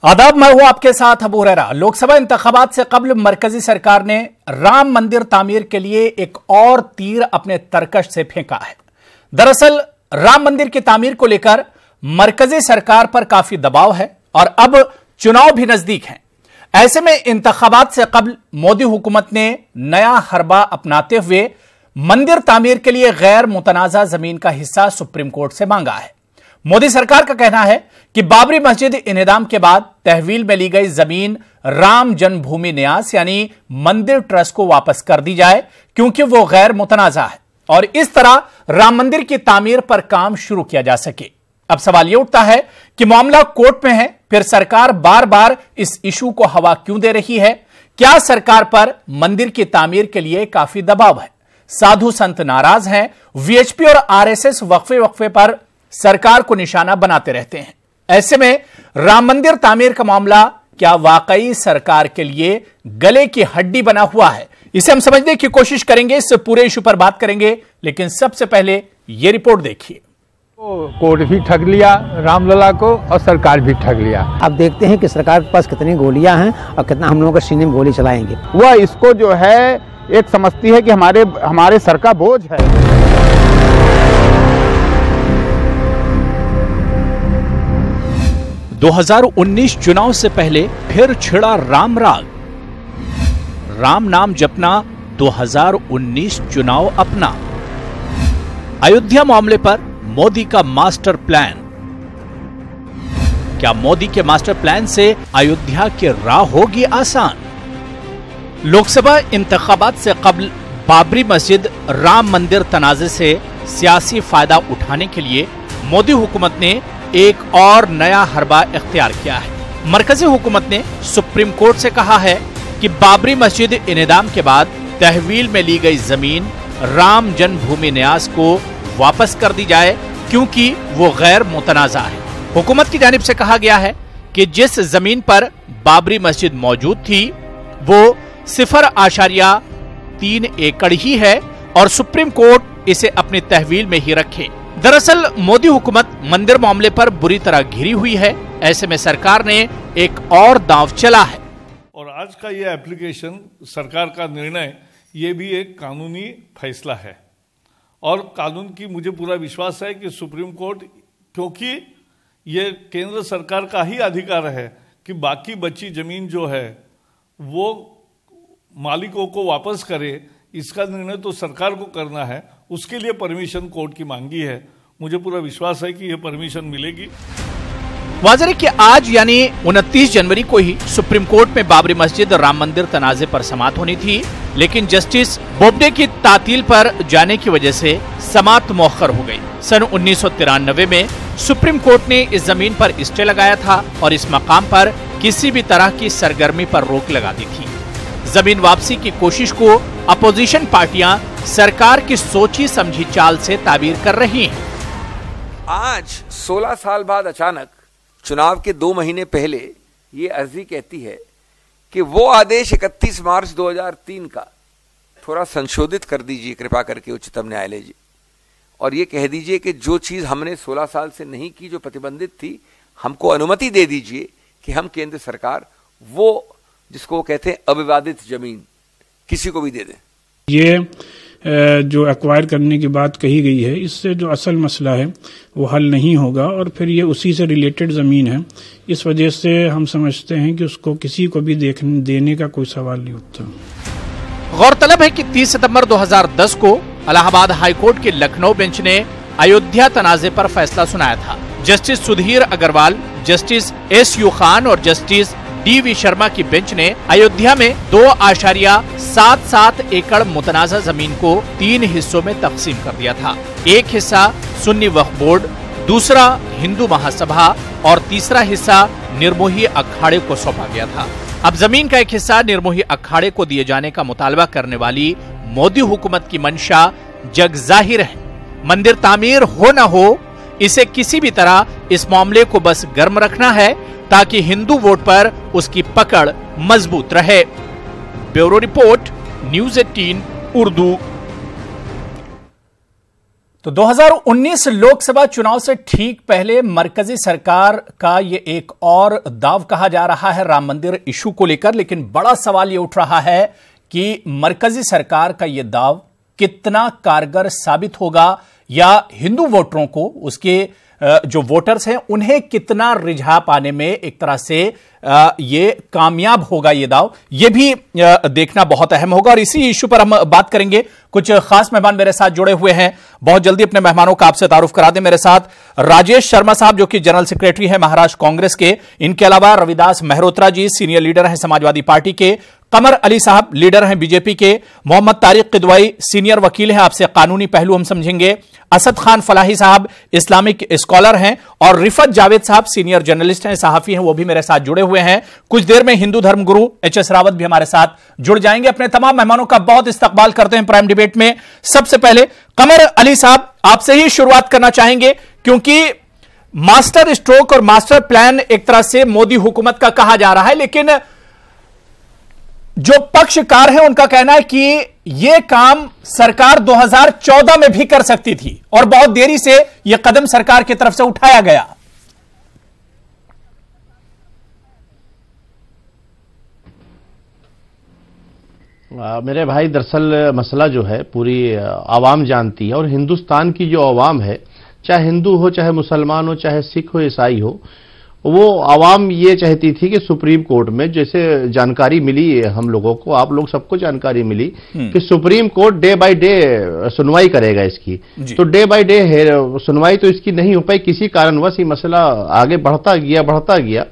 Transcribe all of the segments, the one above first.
आदाब, मैं हूं आपके साथ अबू हुरैरा। लोकसभा इंतखाबात से कबल मरकजी सरकार ने राम मंदिर तामीर के लिए एक और तीर अपने तरकश से फेंका है। दरअसल राम मंदिर की तामीर को लेकर मरकजी सरकार पर काफी दबाव है और अब चुनाव भी नजदीक हैं। ऐसे में इंतखाबात से कबल मोदी हुकूमत ने नया हरबा अपनाते हुए मंदिर तामीर के लिए गैर मुतनाज़ा जमीन का हिस्सा सुप्रीम कोर्ट से मांगा है। मोदी सरकार का कहना है कि बाबरी मस्जिद इन्हिदाम के बाद तहवील में ली गई जमीन राम जन्मभूमि न्यास यानी मंदिर ट्रस्ट को वापस कर दी जाए, क्योंकि वो गैर मुतनाज़ा है और इस तरह राम मंदिर की तामीर पर काम शुरू किया जा सके। अब सवाल यह उठता है कि मामला कोर्ट में है, फिर सरकार बार बार इस इशू को हवा क्यों दे रही है? क्या सरकार पर मंदिर की तामीर के लिए काफी दबाव है? साधु संत नाराज हैं, वीएचपी और आरएसएस वक्फे पर सरकार को निशाना बनाते रहते हैं। ऐसे में राम मंदिर तामीर का मामला क्या वाकई सरकार के लिए गले की हड्डी बना हुआ है? इसे हम समझने की कोशिश करेंगे, इस पूरे इशू पर बात करेंगे, लेकिन सबसे पहले यह रिपोर्ट देखिए। कोर्ट भी ठग लिया रामलला को और सरकार भी ठग लिया। अब देखते हैं कि सरकार के पास कितनी गोलियां हैं और कितना हम लोगों के सीने में गोली चलाएंगे। वह इसको जो है एक समझती है कि हमारे सर का बोझ है। 2019 चुनाव से पहले फिर छिड़ा राम राग। राम नाम जपना 2019 चुनाव अपना। अयोध्या मामले पर मोदी का मास्टर प्लान। क्या मोदी के मास्टर प्लान से अयोध्या की राह होगी आसान? लोकसभा इंतखाबात से कबल बाबरी मस्जिद राम मंदिर तनाज़े से सियासी फायदा उठाने के लिए मोदी हुकूमत ने एक और नया हरबा इख्तियार किया है। मरकजी हुकूमत ने सुप्रीम कोर्ट से कहा है कि बाबरी मस्जिद इन्हिदाम के बाद तहवील में ली गई जमीन राम जन्मभूमि न्यास को वापस कर दी जाए, क्योंकि वो गैर मुतनाज़ा है। हुकूमत की जानिब से कहा गया है कि जिस जमीन पर बाबरी मस्जिद मौजूद थी वो 0.3 एकड़ ही है और सुप्रीम कोर्ट इसे अपनी तहवील में ही रखे। दरअसल मोदी हुकूमत मंदिर मामले पर बुरी तरह घिरी हुई है। ऐसे में सरकार ने एक और दांव चला है और आज का ये एप्लीकेशन, सरकार का निर्णय, ये भी एक कानूनी फैसला है और कानून की मुझे पूरा विश्वास है कि सुप्रीम कोर्ट, क्योंकि ये केंद्र सरकार का ही अधिकार है कि बाकी बची जमीन जो है वो मालिकों को वापस करे, इसका निर्णय तो सरकार को करना है। उसके लिए परमिशन कोर्ट की मांगी है। मुझे पूरा विश्वास है कि यह परमिशन मिलेगी। वाज़ेह है कि आज यानी 29 जनवरी को ही सुप्रीम कोर्ट में बाबरी मस्जिद राम मंदिर तनाज़े पर समाअत होनी थी, लेकिन जस्टिस बोबडे की तातील पर जाने की वजह से समाअत मौखर हो गई। सन 1993 में सुप्रीम कोर्ट ने इस जमीन पर स्टे लगाया था और इस मकाम पर किसी भी तरह की सरगर्मी पर रोक लगा दी थी। जमीन वापसी की कोशिश को अपोजिशन पार्टियां सरकार की सोची समझी चाल से ताबीर कर रही हैं। आज 16 साल बाद अचानक चुनाव के 2 महीने पहले ये अर्जी कहती है कि वो आदेश 31 मार्च 2003 का थोड़ा संशोधित कर दीजिए कृपा करके उच्चतम न्यायालय जी, और ये कह दीजिए कि जो चीज हमने 16 साल से नहीं की, जो प्रतिबंधित थी, हमको अनुमति दे दीजिए कि हम केंद्र सरकार वो जिसको कहते हैं अविवादित जमीन किसी को भी दे दें। ये जो एक्वायर करने की बात कही गई है, इससे जो असल मसला है वो हल नहीं होगा और फिर ये उसी से रिलेटेड जमीन है। इस वजह से हम समझते हैं कि उसको किसी को भी देने का कोई सवाल नहीं उठता। गौरतलब है कि 30 सितंबर 2010 को इलाहाबाद हाईकोर्ट के लखनऊ बेंच ने अयोध्या तनाज़े पर फैसला सुनाया था। Justice Sudhir Agrawal, justice S U. Khan और जस्टिस डी.वी. शर्मा की बेंच ने अयोध्या में 2.77 एकड़ मुतनाज़ा जमीन को 3 हिस्सों में तकसीम कर दिया था। एक हिस्सा सुन्नी वक्फ बोर्ड, दूसरा हिंदू महासभा और तीसरा हिस्सा निर्मोही अखाड़े को सौंपा गया था। अब जमीन का एक हिस्सा निर्मोही अखाड़े को दिए जाने का मुतालबा करने वाली मोदी हुकूमत की मंशा जग जाहिर है। मंदिर तामीर हो न हो, इसे किसी भी तरह इस मामले को बस गर्म रखना है ताकि हिंदू वोट पर उसकी पकड़ मजबूत रहे। Bureau report, news 18 Urdu. तो 2019 लोकसभा चुनाव से ठीक पहले मरकजी सरकार का यह एक और दाव कहा जा रहा है राम मंदिर इशू को लेकर, लेकिन बड़ा सवाल यह उठ रहा है कि मरकजी सरकार का यह दाव कितना कारगर साबित होगा या हिंदू वोटरों को, उसके जो वोटर्स हैं उन्हें कितना रिझा पाने में एक तरह से ये कामयाब होगा ये दाव, ये भी देखना बहुत अहम होगा। और इसी इश्यू पर हम बात करेंगे। कुछ खास मेहमान मेरे साथ जुड़े हुए हैं, बहुत जल्दी अपने मेहमानों का आपसे तारुफ करा दें। मेरे साथ राजेश शर्मा साहब जो कि जनरल सेक्रेटरी हैं महाराष्ट्र कांग्रेस के, इनके अलावा रविदास मेहरोत्रा जी सीनियर लीडर हैं समाजवादी पार्टी के, कमर अली साहब लीडर हैं बीजेपी के, मोहम्मद तारिक किदवाई सीनियर वकील हैं, आपसे कानूनी पहलू हम समझेंगे, असद खान फलाही साहब इस्लामिक स्कॉलर हैं और रिफत जावेद साहब सीनियर जर्नलिस्ट हैं, सहाफी हैं, वो भी मेरे साथ जुड़े हुए हैं। कुछ देर में हिंदू धर्म गुरु एच.एस. रावत भी हमारे साथ जुड़ जाएंगे। अपने तमाम मेहमानों का बहुत इस्तकबाल करते हैं प्राइम डिबेट में। सबसे पहले कमर अली साहब आपसे ही शुरुआत करना चाहेंगे, क्योंकि मास्टर स्ट्रोक और मास्टर प्लान एक तरह से मोदी हुकूमत का कहा जा रहा है, लेकिन जो पक्षकार हैं उनका कहना है कि यह काम सरकार 2014 में भी कर सकती थी और बहुत देरी से यह कदम सरकार की तरफ से उठाया गया। मेरे भाई, दरअसल मसला जो है पूरी आवाम जानती है और हिंदुस्तान की जो आवाम है, चाहे हिंदू हो, चाहे मुसलमान हो, चाहे सिख हो, ईसाई हो, वो आवाम ये चाहती थी कि सुप्रीम कोर्ट में जैसे जानकारी मिली हम लोगों को, आप लोग सबको जानकारी मिली कि Supreme Court day by day सुनवाई करेगा इसकी, तो डे बाय डे सुनवाई तो इसकी नहीं हो पाई, किसी कारणवश ये मसला आगे बढ़ता गया।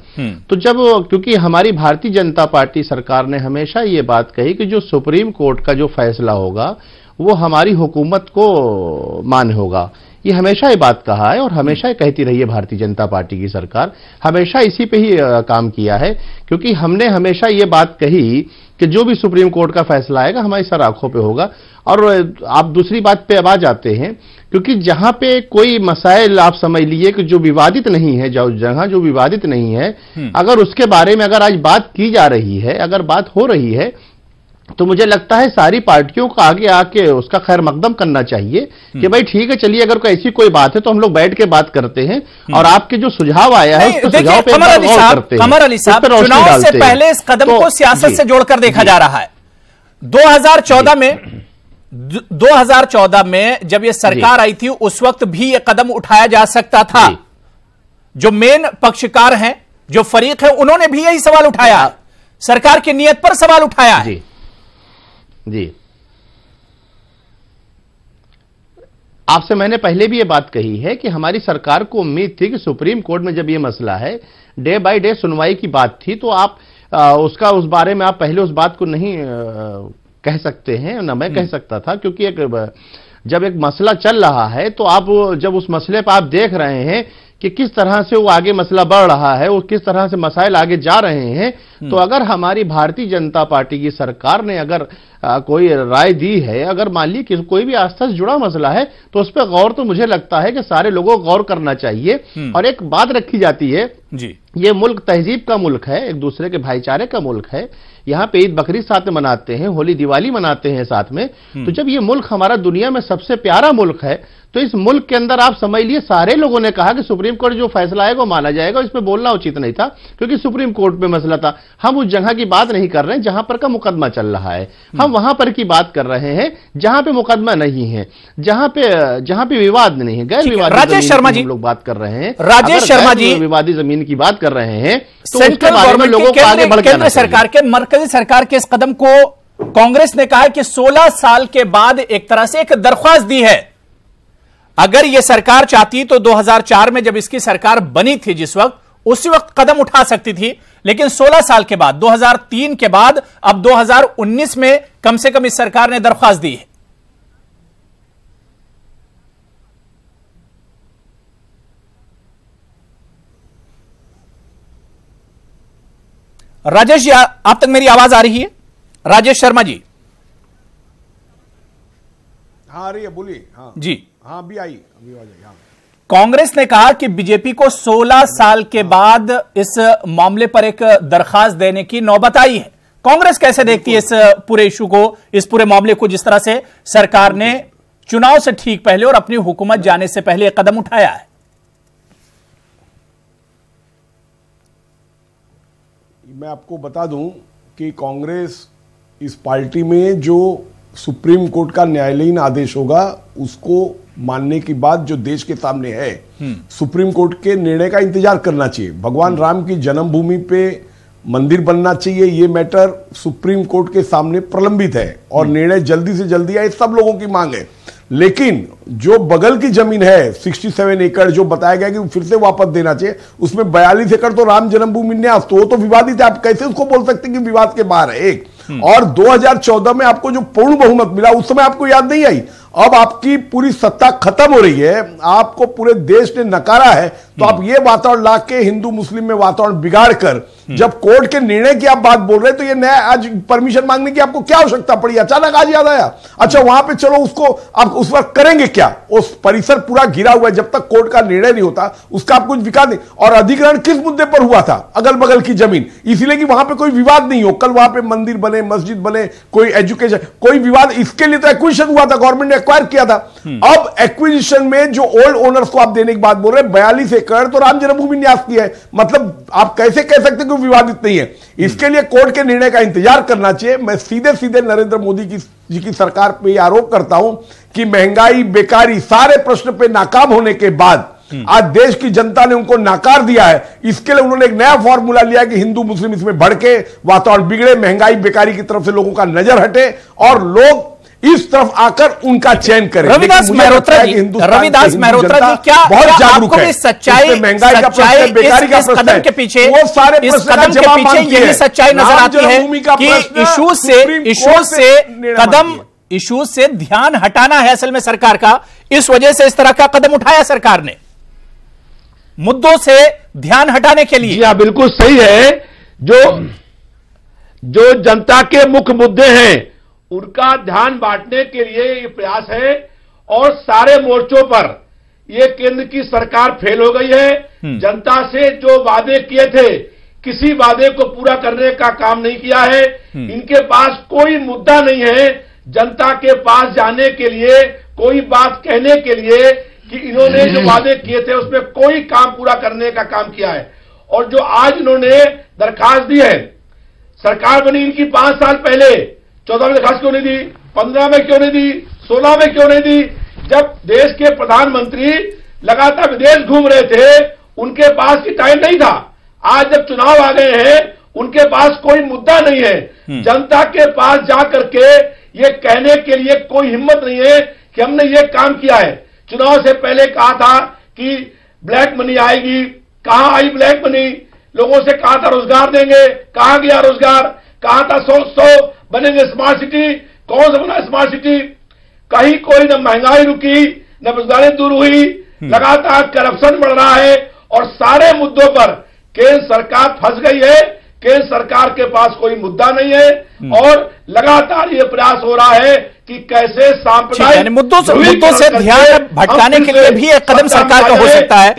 तो जब, क्योंकि हमारी भारतीय जनता पार्टी सरकार ने हमेशा ये बात कही कि जो सुप्रीम कोर्ट का जो फैसला होगा वो हमारी हुकूमत को मान्य होगा, ये हमेशा ये बात कहा है और हमेशा ये कहती रही है भारतीय जनता पार्टी की सरकार, हमेशा इसी पे ही काम किया है। क्योंकि हमने हमेशा ये बात कही कि जो भी सुप्रीम कोर्ट का फैसला आएगा हमारी सर आंखों पे होगा। और आप दूसरी बात पे अब आ जाते हैं, क्योंकि जहां पे कोई मसाइल आप समझ लीजिए कि जो विवादित नहीं है, जहां जो विवादित नहीं है, अगर उसके बारे में अगर आज बात की जा रही है, अगर बात हो रही है, तो मुझे लगता है सारी पार्टियों को आगे आके उसका खैर मकदम करना चाहिए कि भाई ठीक है, चलिए अगर कोई ऐसी कोई बात है तो हम लोग बैठ के बात करते हैं और आपके जो सुझाव आया है उसको सुझाव पे गौर करते हैं। कमर अली साहब, चुनाव से पहले इस कदम को सियासत से जोड़कर देखा जा रहा है। 2014 में जब ये सरकार आई थी उस वक्त भी ये कदम उठाया जा सकता था। जो मेन पक्षकार हैं, जो फरीक है, उन्होंने भी यही सवाल उठाया, सरकार की नीयत पर सवाल उठाया है। जी, आपसे मैंने पहले भी ये बात कही है कि हमारी सरकार को उम्मीद थी कि सुप्रीम कोर्ट में जब ये मसला है डे बाय डे सुनवाई की बात थी, तो आप उस बारे में आप पहले उस बात को नहीं कह सकते हैं, ना मैं कह सकता था, क्योंकि जब एक मसला चल रहा है तो आप जब उस मसले पर आप देख रहे हैं कि किस तरह से वो आगे मसला बढ़ रहा है, वो किस तरह से मसाइल आगे जा रहे हैं, तो अगर हमारी भारतीय जनता पार्टी की सरकार ने अगर कोई राय दी है, अगर मान ली कि कोई भी आस्था से जुड़ा मसला है, तो उस पर गौर तो मुझे लगता है कि सारे लोगों को गौर करना चाहिए। और एक बात रखी जाती है जी, ये मुल्क तहजीब का मुल्क है, एक दूसरे के भाईचारे का मुल्क है, यहाँ पे ईद बकरीद साथ में मनाते हैं, होली दिवाली मनाते हैं साथ में। तो जब ये मुल्क हमारा दुनिया में सबसे प्यारा मुल्क है, तो इस मुल्क के अंदर आप समझ लिए सारे लोगों ने कहा कि सुप्रीम कोर्ट जो फैसला आएगा वो माना जाएगा, इस पे बोलना उचित नहीं था, क्योंकि सुप्रीम कोर्ट में मसला था। हम उस जगह की बात नहीं कर रहे हैं जहां पर का मुकदमा चल रहा है, हम वहां पर की बात कर रहे हैं जहां पे मुकदमा नहीं है, जहां पे विवाद नहीं है, गैर विवादी। राजेश शर्मा जी, हम लोग बात कर रहे हैं, राजेश शर्मा जी विवादी जमीन की बात कर रहे हैं, तो सेंट्रल गवर्नमेंट लोगों को आगे बढ़ केंद्र सरकार के, मरकजी सरकार के इस कदम को कांग्रेस ने कहा कि 16 साल के बाद एक तरह से एक दरख्वास्त दी है। अगर यह सरकार चाहती तो 2004 में जब इसकी सरकार बनी थी, जिस वक्त, उसी वक्त कदम उठा सकती थी, लेकिन 16 साल के बाद, 2003 के बाद, अब 2019 में कम से कम इस सरकार ने दरख्वास्त दी है। राजेश जी, आप तक मेरी आवाज आ रही है? राजेश शर्मा जी। हाँ आ रही है, बोलिए। हाँ जी, हाँ अभी आई, अभी आ जाएगी। हाँ, कांग्रेस ने कहा कि बीजेपी को 16 साल के बाद इस मामले पर एक दरखास्त देने की नौबत आई है। कांग्रेस कैसे देखती है इस पूरे इशू को, इस पूरे मामले को, जिस तरह से सरकार ने चुनाव से ठीक पहले और अपनी हुकूमत जाने से पहले एक कदम उठाया है? मैं आपको बता दूं कि कांग्रेस इस पार्टी में जो सुप्रीम कोर्ट का न्यायालयीन आदेश होगा उसको मानने की बात जो देश के सामने है, सुप्रीम कोर्ट के निर्णय का इंतजार करना चाहिए। भगवान राम की जन्मभूमि पे मंदिर बनना चाहिए, ये मैटर सुप्रीम कोर्ट के सामने प्रलंबित है और निर्णय जल्दी से जल्दी आए, सब लोगों की मांग है। लेकिन जो बगल की जमीन है 67 एकड़ जो बताया गया कि फिर से वापस देना चाहिए, उसमें 42 एकड़ तो राम जन्मभूमि न्यास, तो वो तो विवादित है। आप कैसे उसको बोल सकते हैं कि विवाद के बाहर है? एक और 2014 में आपको जो पूर्ण बहुमत मिला उस समय आपको याद नहीं आई। अब आपकी पूरी सत्ता खत्म हो रही है, आपको पूरे देश ने नकारा है, तो आप ये वातावरण लाके हिंदू मुस्लिम में वातावरण बिगाड़ कर जब कोर्ट के निर्णय की आप बात बोल रहे हैं, तो ये नया आज परमिशन मांगने की आपको क्या आवश्यकता पड़ी? अचानक आज याद आया? अच्छा वहां पे चलो, उसको आप उस वक्त करेंगे क्या? उस परिसर पूरा घिरा हुआ है, जब तक कोर्ट का निर्णय नहीं होता उसका आप कुछ विकास नहीं। और अधिग्रहण किस मुद्दे पर हुआ था? अगल बगल की जमीन, इसलिए कि वहां पे कोई विवाद नहीं हो। कल वहां पे मंदिर बने, मस्जिद बने, कोई एजुकेशन, कोई विवाद, इसके लिए तो एक्विजिशन हुआ था, गवर्नमेंट ने एक्वायर किया था। अब एक्विजिशन में जो ओल्ड ओनर्स को आप देने की बात बोल रहे हैं, 42 एकड़ तो राम जन्मभूमि न्यास की है, मतलब आप कैसे कह सकते हैं कि विवादित नहीं है? इसके लिए कोर्ट के निर्णय का इंतजार करना चाहिए। मैं सीधे सीधे नरेंद्र मोदी जी की सरकार पे आरोप करता हूं कि महंगाई, बेकारी, सारे प्रश्न पे नाकाम होने के बाद आज देश की जनता ने उनको नाकार दिया है। इसके लिए उन्होंने एक नया फॉर्मूला लिया कि हिंदू मुस्लिम इसमें भड़के, वातावरण बिगड़े, महंगाई बेकारी की तरफ से लोगों का नजर हटे और लोग इस तरफ आकर उनका चयन करें। रविदास मेहरोत्रा जी, क्या बहुत जागरूक है, सच्चाई, महंगाई का प्रश्न, बेकारी का प्रश्न, कदम के पीछे, वो सारे इस कदम के पीछे यही सच्चाई नजर आती है कि इशू से ध्यान हटाना है असल में सरकार का, इस वजह से इस तरह का कदम उठाया सरकार ने मुद्दों से ध्यान हटाने के लिए। जी हाँ, बिल्कुल सही है। जो जनता के मुख्य मुद्दे हैं उनका ध्यान बांटने के लिए ये प्रयास है और सारे मोर्चों पर ये केंद्र की सरकार फेल हो गई है। जनता से जो वादे किए थे, किसी वादे को पूरा करने का काम नहीं किया है। इनके पास कोई मुद्दा नहीं है जनता के पास जाने के लिए, कोई बात कहने के लिए कि इन्होंने जो वादे किए थे उसमें कोई काम पूरा करने का काम किया है। और जो आज इन्होंने दरखास्त दी है, सरकार बनी इनकी 5 साल पहले, 14 में दरखास्त क्यों नहीं दी, 15 में क्यों नहीं दी, 16 में क्यों नहीं दी? जब देश के प्रधानमंत्री लगातार विदेश घूम रहे थे, उनके पास की टाइम नहीं था। आज जब चुनाव आ गए हैं, उनके पास कोई मुद्दा नहीं है। जनता के पास जाकर के ये कहने के लिए कोई हिम्मत नहीं है कि हमने ये काम किया है। चुनाव से पहले कहा था कि ब्लैक मनी आएगी, कहां आई ब्लैक मनी? लोगों से कहा था रोजगार देंगे, कहां गया रोजगार? कहा था 100 बनेंगे स्मार्ट सिटी, कौन सा बना स्मार्ट सिटी? कहीं कोई न महंगाई रुकी, न बेरोजगारी दूर हुई, लगातार करप्शन बढ़ रहा है और सारे मुद्दों पर केंद्र सरकार फंस गई है। केंद्र सरकार के पास कोई मुद्दा नहीं है और लगातार ये प्रयास हो रहा है कि कैसे सांप्रदायिक मुद्दों से ध्यान भटकाने के लिए भी एक कदम सरकार का हो सकता है।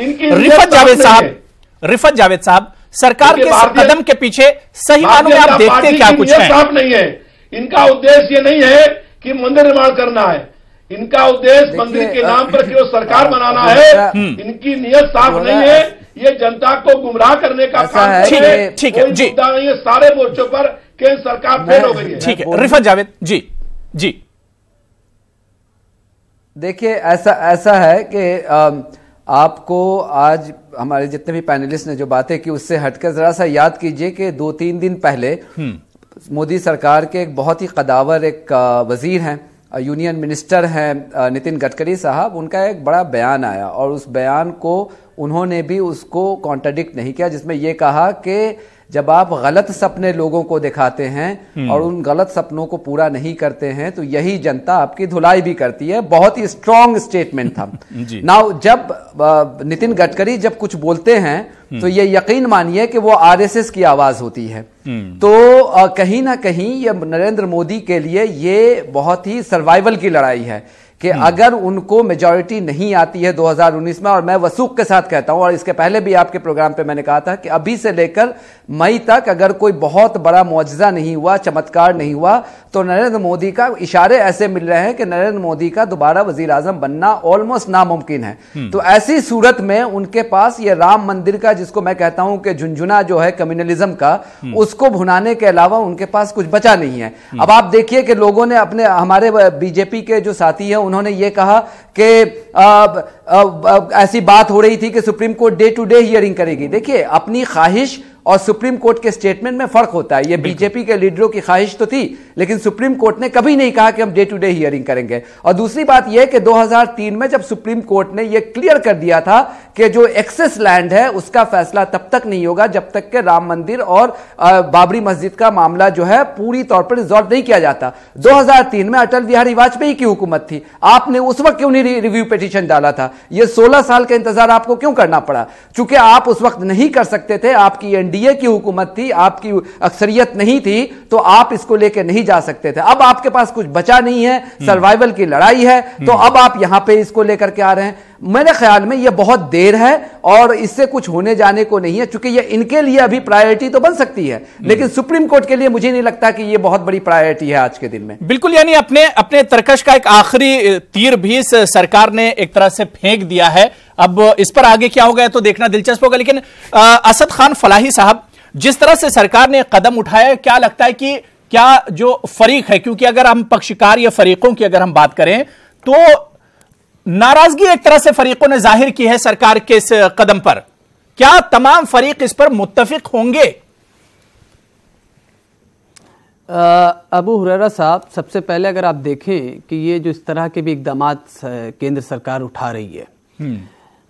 रिफत जावेद साहब, सरकार के इस कदम के पीछे सही मानों में आप देखते क्या कुछ है? साफ नहीं है। इनका उद्देश्य ये नहीं है कि मंदिर निर्माण करना है, इनका उद्देश्य मंदिर के नाम पर केवल सरकार बनाना है। इनकी नियत साफ नहीं है, ये जनता को गुमराह करने का काम है। ठीक है जी, नहीं है, सारे मोर्चों पर केंद्र सरकार फेल हो गई है। ठीक है रिफत जावेद जी। देखिए ऐसा है कि आपको आज हमारे जितने भी पैनलिस्ट ने जो बातें की उससे हटकर जरा सा याद कीजिए कि 2-3 दिन पहले मोदी सरकार के एक बहुत ही कदावर एक वजीर हैं, यूनियन मिनिस्टर हैं नितिन गडकरी साहब, उनका एक बड़ा बयान आया और उस बयान को उन्होंने भी उसको कॉन्ट्राडिक्ट नहीं किया, जिसमें यह कहा कि जब आप गलत सपने लोगों को दिखाते हैं और उन गलत सपनों को पूरा नहीं करते हैं तो यही जनता आपकी धुलाई भी करती है। बहुत ही स्ट्रांग स्टेटमेंट था। नाउ जब नितिन गडकरी जब कुछ बोलते हैं तो ये यकीन मानिए कि वो आरएसएस की आवाज होती है। तो कहीं ना कहीं ये नरेंद्र मोदी के लिए ये बहुत ही सर्वाइवल की लड़ाई है कि अगर उनको मेजॉरिटी नहीं आती है 2019 में, और मैं वसूख के साथ कहता हूं और इसके पहले भी आपके प्रोग्राम पे मैंने कहा था कि अभी से लेकर मई तक अगर कोई बहुत बड़ा मुआजिजा नहीं हुआ, चमत्कार नहीं हुआ, तो नरेंद्र मोदी का इशारे ऐसे मिल रहे हैं कि नरेंद्र मोदी का दोबारा वजीर आजम बनना ऑलमोस्ट नामुमकिन है। तो ऐसी सूरत में उनके पास ये राम मंदिर का, जिसको मैं कहता हूं कि झुंझुना जो है कम्युनलिज्म का, उसको भुनाने के अलावा उनके पास कुछ बचा नहीं है। अब आप देखिए कि लोगों ने अपने, हमारे बीजेपी के जो साथी हैं उन्होंने ये कहा कि ऐसी बात हो रही थी कि Supreme Court day to day hearing करेगी। देखिए, अपनी ख्वाहिश और सुप्रीम कोर्ट के स्टेटमेंट में फर्क होता है। ये बीजेपी के लीडरों की ख्वाहिश तो थी, लेकिन सुप्रीम कोर्ट ने कभी नहीं कहा कि हम डे टू डे हियरिंग करेंगे। और दूसरी बात यह कि 2003 में जब सुप्रीम कोर्ट ने यह क्लियर कर दिया था कि जो एक्सेस लैंड है उसका फैसला तब तक नहीं होगा जब तक कि राम मंदिर और बाबरी मस्जिद का मामला जो है पूरी तौर पर रिजॉल्व नहीं किया जाता। 2003 में अटल बिहारी वाजपेयी की हुकूमत थी, आपने उस वक्त क्यों नहीं रिव्यू पिटीशन डाला था? यह 16 साल का इंतजार आपको क्यों करना पड़ा? चूंकि आप उस वक्त नहीं कर सकते थे, आपकी एनडीए की हुकूमत थी, आपकी अक्सरियत नहीं थी, तो आप इसको लेकर नहीं जा सकते थे। अब आपके पास कुछ बचा नहीं है, सर्वाइवल की लड़ाई है, तो अब आप यहां पे इसको लेकर के आ रहे हैं। मेरे ख्याल में यह बहुत देर है और इससे कुछ होने जाने को नहीं है, क्योंकि यह इनके लिए अभी प्रायोरिटी तो बन सकती है, लेकिन सुप्रीम कोर्ट के लिए मुझे नहीं लगता कि यह बहुत बड़ी प्रायोरिटी है आज के दिन में। बिल्कुल, यानी अपने तरकश का एक आखिरी तीर भी इस सरकार ने एक तरह से फेंक दिया है। अब इस पर आगे क्या होगा तो देखना दिलचस्प होगा। लेकिन असद खान फलाही साहब, जिस तरह से सरकार ने कदम उठाया, क्या लगता है कि क्या जो फरीक है, क्योंकि अगर हम पक्षकार या फरीकों की अगर हम बात करें तो नाराजगी एक तरह से फरीकों ने जाहिर की है सरकार के इस कदम पर, क्या तमाम फरीक इस पर मुत्तफिक होंगे? अबू हुरैरा साहब, सबसे पहले अगर आप देखें कि ये जो इस तरह के भी इकदाम केंद्र सरकार उठा रही है,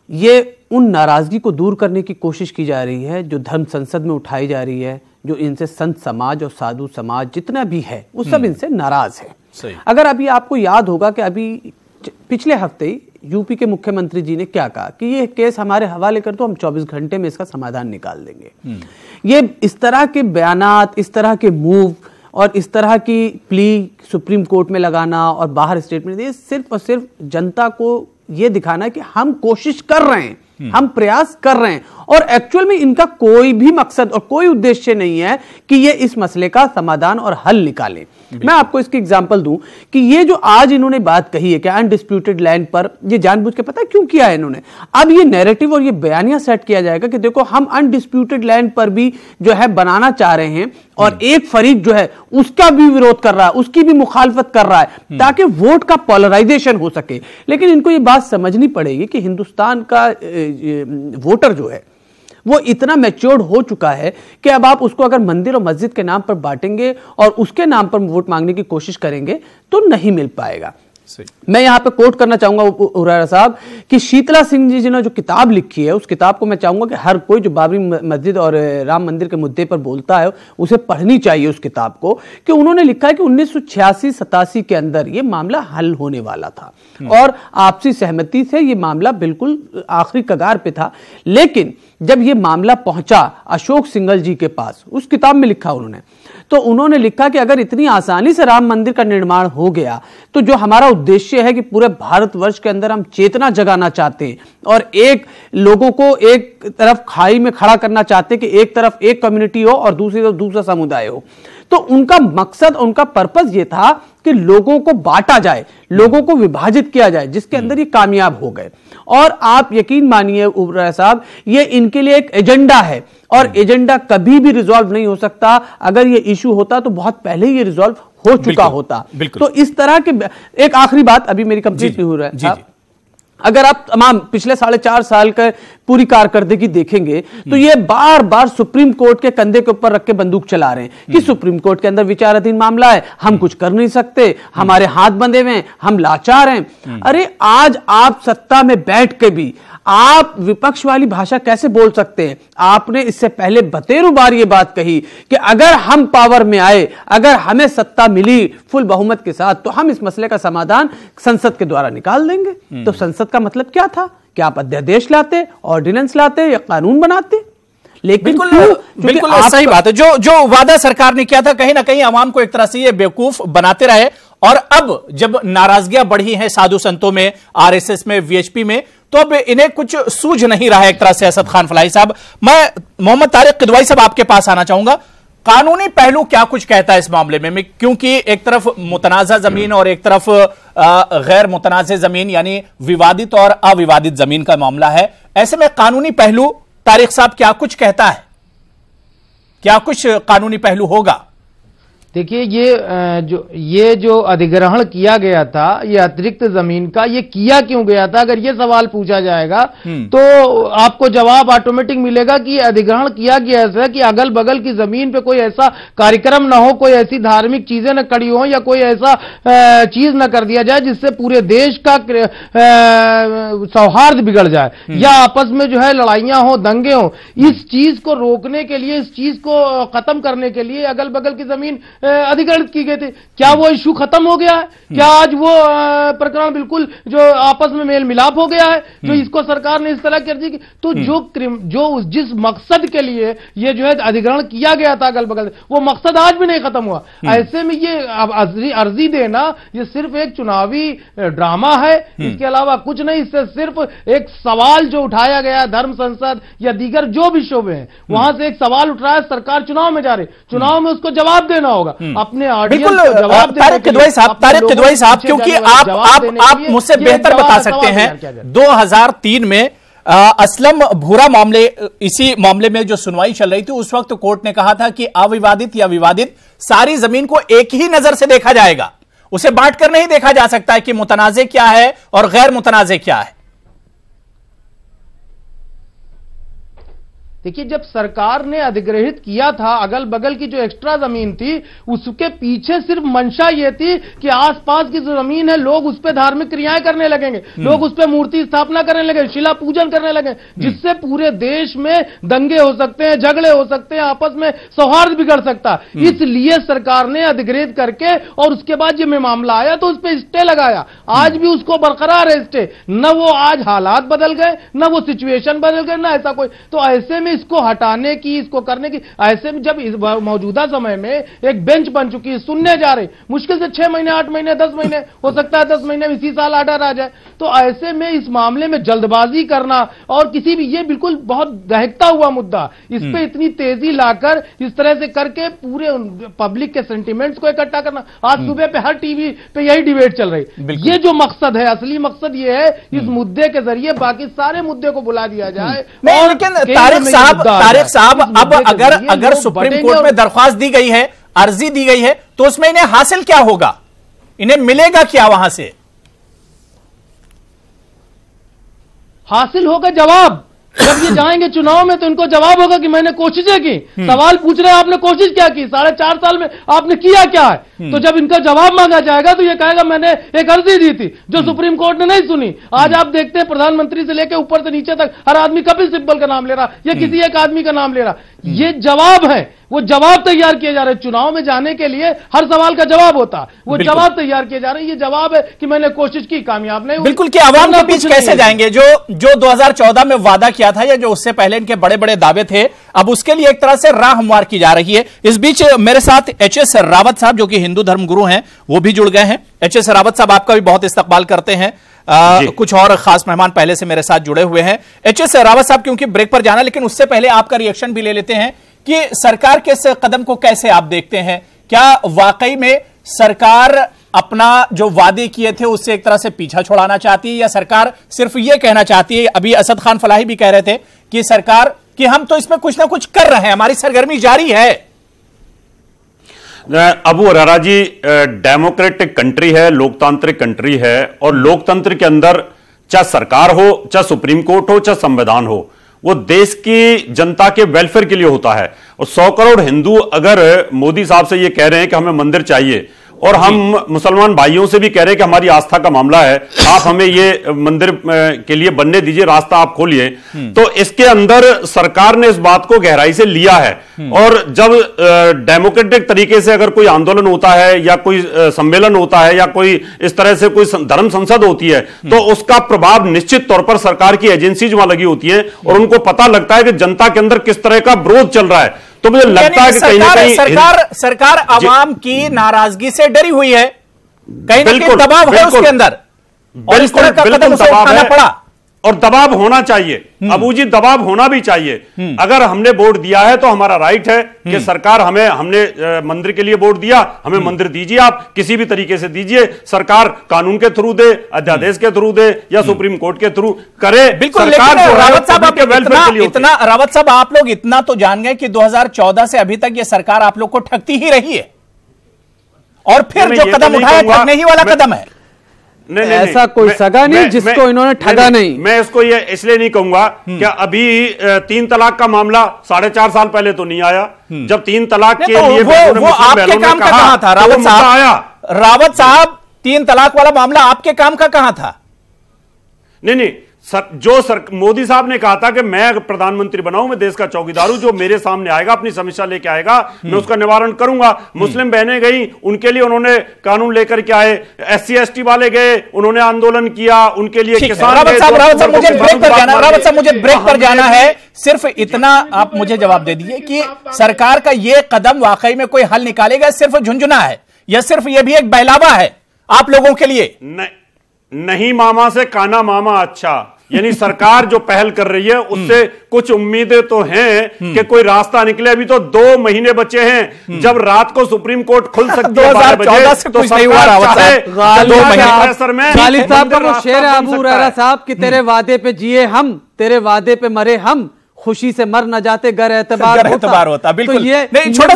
ये उन नाराजगी को दूर करने की कोशिश की जा रही है जो धर्म संसद में उठाई जा रही है, जो इनसे संत समाज और साधु समाज जितना भी है वो सब इनसे नाराज है। अगर अभी आपको याद होगा कि अभी पिछले हफ्ते ही यूपी के मुख्यमंत्री जी ने क्या कहा कि ये केस हमारे हवाले कर दो, हम 24 घंटे में इसका समाधान निकाल देंगे। ये इस तरह के बयानात, इस तरह के मूव और इस तरह की प्ली सुप्रीम कोर्ट में लगाना और बाहर स्टेटमेंट, ये सिर्फ और सिर्फ जनता को ये दिखाना कि हम कोशिश कर रहे हैं, हम प्रयास कर रहे हैं, और एक्चुअल में इनका कोई भी मकसद और कोई उद्देश्य नहीं है कि ये इस मसले का समाधान और हल निकालें। मैं आपको इसकी एग्जांपल दूं कि ये जो आज इन्होंने बात कही है कि अनडिस्प्यूटेड लैंड पर, ये जानबूझ के पता है क्यों किया है इन्होंने? अब ये नैरेटिव और ये बयानिया सेट किया जाएगा कि देखो हम अनडिस्प्यूटेड लैंड पर भी जो है बनाना चाह रहे हैं और एक फरीक जो है उसका भी विरोध कर रहा है, उसकी भी मुखालफत कर रहा है, ताकि वोट का पोलराइजेशन हो सके। लेकिन इनको ये बात समझनी पड़ेगी कि हिंदुस्तान का वोटर जो है वो इतना मैच्योर्ड हो चुका है कि अब आप उसको अगर मंदिर और मस्जिद के नाम पर बांटेंगे और उसके नाम पर वोट मांगने की कोशिश करेंगे तो नहीं मिल पाएगा। मैं यहां पे कोट करना चाहूंगा हुरैरा साहब कि शीतला सिंह जी ने जो किताब लिखी है, उस किताब को मैं चाहूंगा कि हर कोई जो बाबरी मस्जिद और राम मंदिर के मुद्दे पर बोलता है उसे पढ़नी चाहिए उस किताब को, कि उन्होंने लिखा है कि 1986-87 के अंदर ये मामला हल होने वाला था और आपसी सहमति से ये मामला बिल्कुल आखिरी कगार पे था। लेकिन जब ये मामला पहुंचा अशोक सिंघल जी के पास, उस किताब में लिखा उन्होंने लिखा कि अगर इतनी आसानी से राम मंदिर का निर्माण हो गया तो जो हमारा उद्देश्य है कि पूरे भारतवर्ष के अंदर हम चेतना जगाना चाहते हैं और एक लोगों को एक तरफ खाई में खड़ा करना चाहते हैं कि एक तरफ एक कम्युनिटी हो और दूसरी तरफ दूसरा समुदाय हो, तो उनका मकसद, उनका पर्पस ये था कि लोगों को बांटा जाए, लोगों को विभाजित किया जाए, जिसके अंदर ये कामयाब हो गए। और आप यकीन मानिए हुरैरा साहब, ये इनके लिए एक एजेंडा है और एजेंडा कभी भी रिजॉल्व नहीं हो सकता। अगर ये इशू होता तो बहुत पहले ही ये रिजॉल्व हो चुका होता। तो इस तरह के, एक आखिरी बात अभी मेरी कंप्लीट नहीं हो रहा है, अगर आप तमाम पिछले 4.5 साल का पूरी कारकर्दगी देखेंगे तो ये बार बार सुप्रीम कोर्ट के कंधे के ऊपर रख के बंदूक चला रहे हैं कि सुप्रीम कोर्ट के अंदर विचाराधीन मामला है, हम कुछ कर नहीं सकते, हमारे हाथ बंधे हुए हैं, हम लाचार हैं। अरे आज आप सत्ता में बैठ के भी आप विपक्ष वाली भाषा कैसे बोल सकते हैं? आपने इससे पहले बतेरों बार ये बात कही कि अगर हम पावर में आए, अगर हमें सत्ता मिली फुल बहुमत के साथ, तो हम इस मसले का समाधान संसद के द्वारा निकाल देंगे। तो संसद का मतलब क्या था कि आप अध्यादेश लाते, ऑर्डिनेंस लाते या कानून बनाते। लेकिन बिल्कुल सही बात है, जो वादा सरकार ने किया था कहीं ना कहीं आवाम को एक तरह से ये बेवकूफ बनाते रहे। और अब जब नाराजगियां बढ़ी हैं साधु संतों में, आरएसएस में, वीएचपी में, तो अब इन्हें कुछ सूझ नहीं रहा है एक तरह से। असद खान फलाही साहब, मैं मोहम्मद तारिक किदवाई साहब आपके पास आना चाहूंगा। कानूनी पहलू क्या कुछ कहता है इस मामले में, क्योंकि एक तरफ मुतनाज़ा जमीन और एक तरफ गैर मुतनाज़ जमीन यानी विवादित और अविवादित जमीन का मामला है। ऐसे में कानूनी पहलू तारिक साहब क्या कुछ कहता है, क्या कुछ कानूनी पहलू होगा? देखिए, ये जो अधिग्रहण किया गया था, ये अतिरिक्त जमीन का, ये किया क्यों गया था? अगर ये सवाल पूछा जाएगा तो आपको जवाब ऑटोमेटिक मिलेगा कि अधिग्रहण किया गया ऐसा कि अगल बगल की जमीन पे कोई ऐसा कार्यक्रम ना हो, कोई ऐसी धार्मिक चीजें न खड़ी हो, या कोई ऐसा चीज न कर दिया जाए जिससे पूरे देश का सौहार्द बिगड़ जाए, या आपस में जो है लड़ाइयां हो, दंगे हो। इस चीज को रोकने के लिए, इस चीज को खत्म करने के लिए अगल बगल की जमीन अधिग्रहित की गई थी। क्या वो इशू खत्म हो गया है? क्या आज वो प्रकरण बिल्कुल जो आपस में मेल मिलाप हो गया है, जो इसको सरकार ने इस तरह की अर्जी की? तो जो जिस मकसद के लिए ये जो है अधिग्रहण किया गया था अगल बगल, वो मकसद आज भी नहीं खत्म हुआ। ऐसे में ये अर्जी देना ये सिर्फ एक चुनावी ड्रामा है, इसके अलावा कुछ नहीं। इससे सिर्फ एक सवाल जो उठाया गया धर्म संसद या दीगर जो भी शोबे हैं, वहां से एक सवाल उठ रहा है। सरकार चुनाव में जा रही, चुनाव में उसको जवाब देना होगा, अपने ऑडियंस को जवाब देना। तारिक किदवई साहब, क्योंकि आप मुझसे बेहतर बता सकते हैं, 2003 में असलम भूरा मामले, इसी मामले में जो सुनवाई चल रही थी, उस वक्त कोर्ट ने कहा था कि अविवादित या विवादित सारी जमीन को एक ही नजर से देखा जाएगा, उसे बांटकर नहीं देखा जा सकता है कि मुतनाज़े क्या है और गैर मुतनाज़े क्या है। देखिए, जब सरकार ने अधिग्रहित किया था अगल बगल की जो एक्स्ट्रा जमीन थी, उसके पीछे सिर्फ मंशा ये थी कि आसपास की जो जमीन है लोग उस पर धार्मिक क्रियाएं करने लगेंगे, लोग उस पर मूर्ति स्थापना करने लगे, शिला पूजन करने लगे, जिससे पूरे देश में दंगे हो सकते हैं, झगड़े हो सकते हैं, आपस में सौहार्द बिगड़ सकता है। इसलिए सरकार ने अधिग्रहित करके, और उसके बाद जब मामला आया तो उस पर स्टे लगाया। आज भी उसको बरकरार है स्टे, न वो आज हालात बदल गए, न वो सिचुएशन बदल गए, न ऐसा कोई। तो ऐसे में इसको हटाने की, इसको करने की, ऐसे में जब इस मौजूदा समय में एक बेंच बन चुकी है, सुनने जा रहे, मुश्किल से 6 महीने, 8 महीने, 10 महीने, हो सकता है 10 महीने में इसी साल ऑर्डर आ जाए। तो ऐसे में इस मामले में जल्दबाजी करना और किसी भी, ये बिल्कुल बहुत दहकता हुआ मुद्दा, इस पे इतनी तेजी लाकर इस तरह से करके पूरे पब्लिक के सेंटिमेंट्स को इकट्ठा करना। आज सुबह पे हर टीवी पे यही डिबेट चल रही। ये जो मकसद है, असली मकसद ये है, इस मुद्दे के जरिए बाकी सारे मुद्दे को बुला दिया जाए। और लेकिन तारिक साहब, अब अगर सुप्रीम कोर्ट में दरख्वास्त दी गई है, अर्जी दी गई है, तो उसमें इन्हें हासिल क्या होगा, इन्हें मिलेगा क्या? वहां से हासिल होगा जवाब। जब ये जाएंगे चुनाव में तो इनको जवाब होगा कि मैंने कोशिशें की। सवाल पूछ रहे हैं, आपने कोशिश क्या की, 4.5 साल में आपने किया क्या है? तो जब इनका जवाब मांगा जाएगा तो ये कहेगा मैंने एक अर्जी दी थी जो सुप्रीम कोर्ट ने नहीं सुनी। आज आप देखते हैं प्रधानमंत्री से लेकर ऊपर से नीचे तक हर आदमी कपिल सिब्बल का नाम ले रहा, या किसी एक आदमी का नाम ले रहा। ये जवाब है, वो जवाब तैयार किए जा रहे हैं। चुनाव में जाने के लिए हर सवाल का जवाब होता, वो जवाब तैयार किए जा रहे हैं। ये जवाब है कि मैंने कोशिश की, कामयाब नहीं हुई। बिल्कुल, कि आवाम के बीच कैसे जाएंगे? जो 2014 में वादा किया था, या जो उससे पहले इनके बड़े बड़े दावे थे, अब उसके लिए एक तरह से राह हमवार की जा रही है। इस बीच मेरे साथ एचएस रावत साहब, जो कि हिंदू धर्म गुरु हैं, वो भी जुड़ गए हैं। एचएस रावत साहब, आपका भी बहुत इस्तकबाल करते हैं। कुछ और खास मेहमान पहले से मेरे साथ जुड़े हुए हैं। एचएस रावत साहब, क्योंकि ब्रेक पर जाना, लेकिन उससे पहले आपका रिएक्शन भी ले लेते हैं कि सरकार के इस कदम को कैसे आप देखते हैं? क्या वाकई में सरकार अपना जो वादे किए थे उससे एक तरह से पीछा छुड़ाना चाहती है, या सरकार सिर्फ ये कहना चाहती है? अभी असद खान फलाही भी कह रहे थे कि सरकार, कि हम तो इसमें कुछ ना कुछ कर रहे हैं, हमारी सरगर्मी जारी है। अबू हुरैरा जी, डेमोक्रेटिक कंट्री है, लोकतांत्रिक कंट्री है, और लोकतंत्र के अंदर चाहे सरकार हो, चाहे सुप्रीम कोर्ट हो, चाहे संविधान हो, वो देश की जनता के वेलफेयर के लिए होता है। और 100 करोड़ हिंदू अगर मोदी साहब से ये कह रहे हैं कि हमें मंदिर चाहिए, और हम मुसलमान भाइयों से भी कह रहे हैं कि हमारी आस्था का मामला है, आप हमें ये मंदिर के लिए बनने दीजिए, रास्ता आप खोलिए, तो इसके अंदर सरकार ने इस बात को गहराई से लिया है। और जब डेमोक्रेटिक तरीके से अगर कोई आंदोलन होता है, या कोई सम्मेलन होता है, या कोई इस तरह से कोई धर्म संसद होती है, तो उसका प्रभाव निश्चित तौर पर सरकार की एजेंसीज वहां लगी होती है, और उनको पता लगता है कि जनता के अंदर किस तरह का विरोध चल रहा है। तो मुझे लगता है कि कहीं ना कहीं सरकार आवाम की नाराजगी से डरी हुई है, कहीं ना कहीं दबाव है उसके अंदर, और इस तरह का कदम उसे उठाना पड़ा। और दबाव होना चाहिए। अबू जी, दबाव होना भी चाहिए। अगर हमने वोट दिया है तो हमारा राइट है कि सरकार हमने मंदिर के लिए वोट दिया, हमें मंदिर दीजिए, आप किसी भी तरीके से दीजिए। सरकार कानून के थ्रू दे, अध्यादेश के थ्रू दे या सुप्रीम कोर्ट के थ्रू करे। बिल्कुल, लेकिन रावत साहब आप लोग इतना तो जान गए कि 2014 से अभी तक ये सरकार आप लोग को ठगती ही रही है, और फिर जो कदम उठाया ठगने ही वाला कदम है। नहीं, ऐसा कोई सगा नहीं जिसको इन्होंने ठगा नहीं। मैं इसको ये इसलिए नहीं कहूंगा कि अभी 3 तलाक का मामला 4.5 साल पहले तो नहीं आया, जब 3 तलाक के लिए वो आपके काम का कहां था रावत साहब? रावत साहब, 3 तलाक वाला मामला आपके काम का कहां था? नहीं, मोदी साहब ने कहा था कि मैं अगर प्रधानमंत्री बनाऊं, मैं देश का चौकीदार हूं, जो मेरे सामने आएगा अपनी समस्या लेके आएगा, मैं उसका निवारण करूंगा। मुस्लिम बहनें गई, उनके लिए उन्होंने कानून लेकर के आए। SC ST वाले गए, उन्होंने आंदोलन किया, उनके लिए किसान। रावत साहब मुझे ब्रेक पर जाना है। सिर्फ इतना आप मुझे जवाब दे दीजिए कि सरकार का यह कदम वाकई में कोई हल निकालेगा, सिर्फ झुंझुना है या सिर्फ यह भी एक बहलावा है आप लोगों के लिए? नहीं, मामा से काना मामा अच्छा। यानी सरकार जो पहल कर रही है उससे कुछ उम्मीदें तो हैं कि कोई रास्ता निकले। अभी तो 2 महीने बचे हैं, जब रात को सुप्रीम कोर्ट खुल सकती है 12 बजे, तो सरकार चाहे 2 महीने सर में। खालिद साहब का वो शेर है अबू हुरैरा साहब कि तेरे वादे पे जिए हम, तेरे वादे पे मरे हम, खुशी से मर न जाते गर एतबार होता। बिल्कुल, तो ये नहीं, छोटा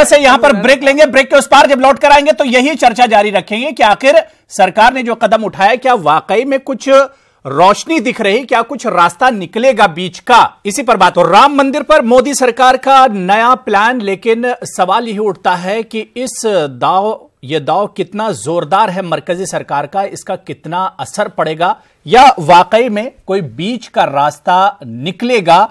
सा यहां पर ब्रेक लेंगे। ब्रेक के उस पार जब लौट कर आएंगे तो यही चर्चा जारी रखेंगे कि आखिर सरकार ने जो कदम उठाया, क्या वाकई में कुछ रोशनी दिख रही, क्या कुछ रास्ता निकलेगा बीच का? इसी पर बात हो। राम मंदिर पर मोदी सरकार का नया प्लान, लेकिन सवाल यही उठता है कि ये दाव कितना जोरदार है मरकजी सरकार का, इसका कितना असर पड़ेगा, या वाकई में कोई बीच का रास्ता निकलेगा?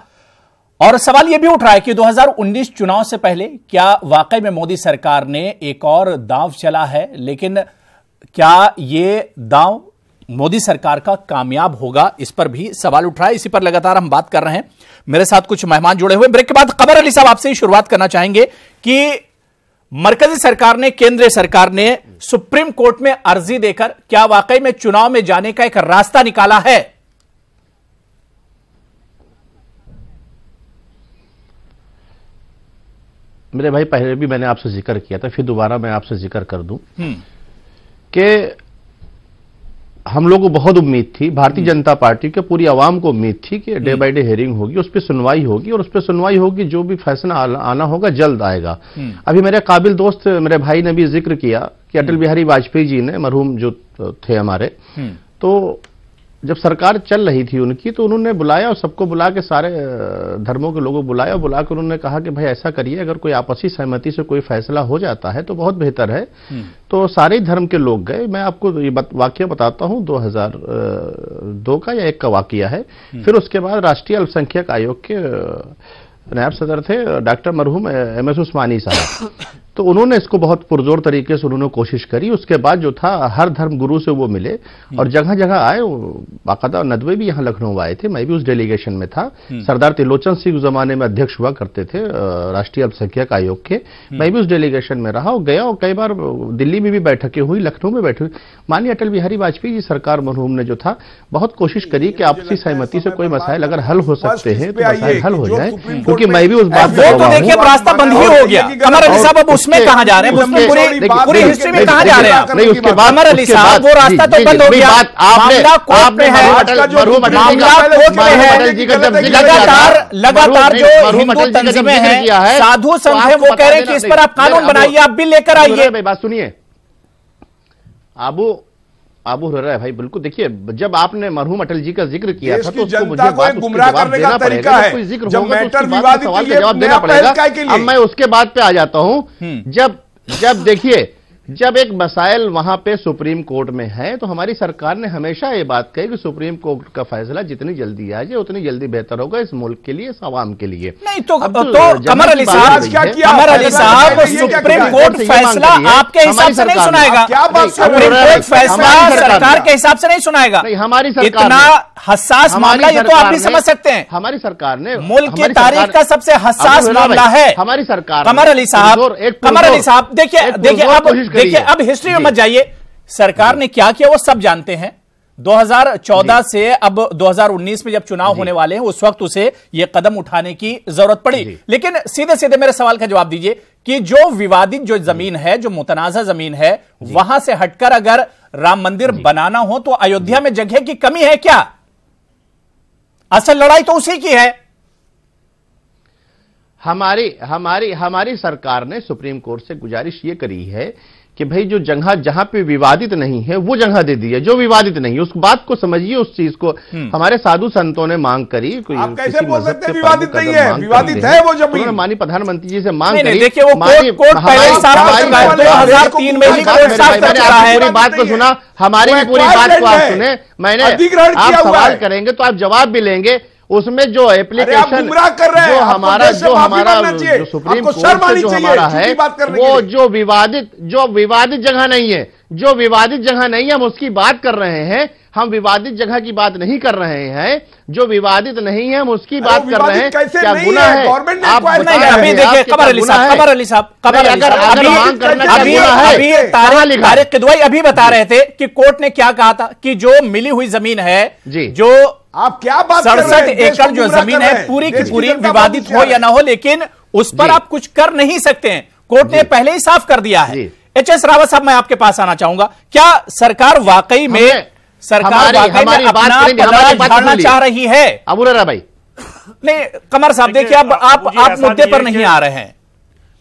और सवाल यह भी उठ रहा है कि 2019 चुनाव से पहले क्या वाकई में मोदी सरकार ने एक और दांव चला है, लेकिन क्या ये दांव मोदी सरकार का कामयाब होगा? इस पर भी सवाल उठ रहा है। इसी पर लगातार हम बात कर रहे हैं। मेरे साथ कुछ मेहमान जुड़े हुए। ब्रेक के बाद कमर अली साहब आपसे ही शुरुआत करना चाहेंगे कि मरकजी सरकार ने, केंद्रीय सरकार ने सुप्रीम कोर्ट में अर्जी देकर क्या वाकई में चुनाव में जाने का एक रास्ता निकाला है? मेरे भाई, पहले भी मैंने आपसे जिक्र किया था, फिर दोबारा मैं आपसे जिक्र कर दूं कि हम लोगों को बहुत उम्मीद थी, भारतीय जनता पार्टी के पूरी आवाम को उम्मीद थी कि डे बाय डे हेयरिंग होगी, उस पर सुनवाई होगी, और उस पर सुनवाई होगी, जो भी फैसला आना होगा जल्द आएगा। अभी मेरे काबिल दोस्त, मेरे भाई ने भी जिक्र किया कि अटल बिहारी वाजपेयी जी ने, मरहूम जो थे हमारे, तो जब सरकार चल रही थी उनकी, तो उन्होंने बुलाया और सबको बुला के, सारे धर्मों के लोगों को बुलाया और बुला कर उन्होंने कहा कि भाई ऐसा करिए, अगर कोई आपसी सहमति से कोई फैसला हो जाता है तो बहुत बेहतर है। तो सारे धर्म के लोग गए। मैं आपको ये वाकया बताता हूं, 2002 का या 1 का वाकया है। फिर उसके बाद राष्ट्रीय अल्पसंख्यक आयोग के नायब सदर थे डॉक्टर मरहूम MS उस्मानी साहब, तो उन्होंने इसको बहुत पुरजोर तरीके से उन्होंने कोशिश करी। उसके बाद जो था, हर धर्म गुरु से वो मिले और जगह जगह आए। बाकायदा नदवे भी यहाँ लखनऊ आए थे, मैं भी उस डेलीगेशन में था। सरदार त्रिलोचन सिंह उस जमाने में अध्यक्ष हुआ करते थे राष्ट्रीय अल्पसंख्यक आयोग के, मैं भी उस डेलीगेशन में रहा और गया, और कई बार दिल्ली में भी बैठकें हुई, लखनऊ में बैठी हुई। माननीय अटल बिहारी वाजपेयी जी सरकार मरहूम ने जो था, बहुत कोशिश करी कि आपसी सहमति से कोई मसाइल अगर हल हो सकते हैं तो मसाइल हल हो जाए, क्योंकि मैं भी उस बात को, तो देखिए रास्ता बंद ही हो गया। कमर अली साहब अब उसमें कहां जा रहे हैं? पूरी हिस्ट्री में कहां जा रहे हैं? नहीं, उसके बाद कमर अली साहब, वो रास्ता तो बंद हो गया। मामला कोर्ट में है, लगातार जो हिंदू तंजीमें हैं, साधु संत हैं, वो कह रहे हैं कि इस पर आप कानून बनाइए, आप बिल लेकर आइए। बात सुनिए, आबू हुरैरा भाई, बिल्कुल देखिए, जब आपने मरहूम अटल जी का जिक्र किया था तो उसको मुझे बात गुमराह करने का तरीका है। कोई जिक्र होगा तो उसकी बात का सवाल का जवाब देना पड़ेगा। अब मैं उसके बाद पे आ जाता हूं। जब देखिए, जब एक मसाइल वहां पे सुप्रीम कोर्ट में है, तो हमारी सरकार ने हमेशा ये बात कही कि सुप्रीम कोर्ट का फैसला जितनी जल्दी आ जाए उतनी जल्दी बेहतर होगा इस मुल्क के लिए, इस आवाम के लिए। नहीं तो कमर अली साहब, सुप्रीम कोर्ट फैसला आपके हिसाब से नहीं सुनाएगा, सुप्रीम कोर्ट फैसला सरकार के हिसाब से नहीं सुनाएगा। हमारी सरकार इतना हसास मामला, ये तो आप भी समझ सकते हैं, हमारी सरकार ने मुल्क की तारीख का सबसे हसास मामला है हमारी सरकार। कमर अली साहब, देखिए अब हिस्ट्री में मत जाइए। सरकार ने क्या किया वो सब जानते हैं। 2014 से अब 2019 में जब चुनाव होने वाले हैं उस वक्त उसे यह कदम उठाने की जरूरत पड़ी। लेकिन सीधे सीधे मेरे सवाल का जवाब दीजिए कि जो विवादित जो जमीन है, जो मुतनाज़ा जमीन है, वहां से हटकर अगर राम मंदिर बनाना हो तो अयोध्या में जगह की कमी है क्या? असल लड़ाई तो उसी की है। हमारी सरकार ने सुप्रीम कोर्ट से गुजारिश ये करी है कि भाई जो जगह जहां पे विवादित नहीं है वो जगह दे दी है, जो विवादित नहीं है उस बात को समझिए, उस चीज को हमारे साधु संतों ने मांग करी। आप कैसे बोल सकते हैं विवादित नहीं है? विवादित है वो जमीन। माननीय प्रधानमंत्री जी से मांग करी। देखिए वो कोर्ट पहले ही साफ कर चुका है, 2003 में ही कोर्ट साफ कर चुका है। पूरी बात को सुना, हमारी भी पूरी बात को आप सुने। मैंने आप सवाल करेंगे तो आप जवाब भी लेंगे। उसमें जो एप्लीकेशन जो हमारा जो सुप्रीम कोर्ट से जो हमारा है वो जो विवादित जगह नहीं है, जो विवादित जगह नहीं है हम उसकी बात कर रहे हैं। हम विवादित जगह की बात नहीं कर रहे हैं, जो विवादित नहीं है हम उसकी बात कर रहे हैं। क्या गुना है? आप अभी देखिए कमर अली साहब तारिक किदवई अभी बता रहे थे कि कोर्ट ने क्या कहा था कि जो मिली हुई जमीन है, जो आप क्या बात 67 एकड़ जो जमीन है पूरी की पूरी विवादित हो या ना हो, लेकिन उस पर आप कुछ कर नहीं सकते हैं। कोर्ट ने पहले ही साफ कर दिया है। एच.एस. रावत साहब, मैं आपके पास आना चाहूंगा। क्या सरकार वाकई में झाड़ना चाह रही है? अबू हुरैरा भाई नहीं, कमर साहब देखिए अब आप मुद्दे पर नहीं आ रहे हैं।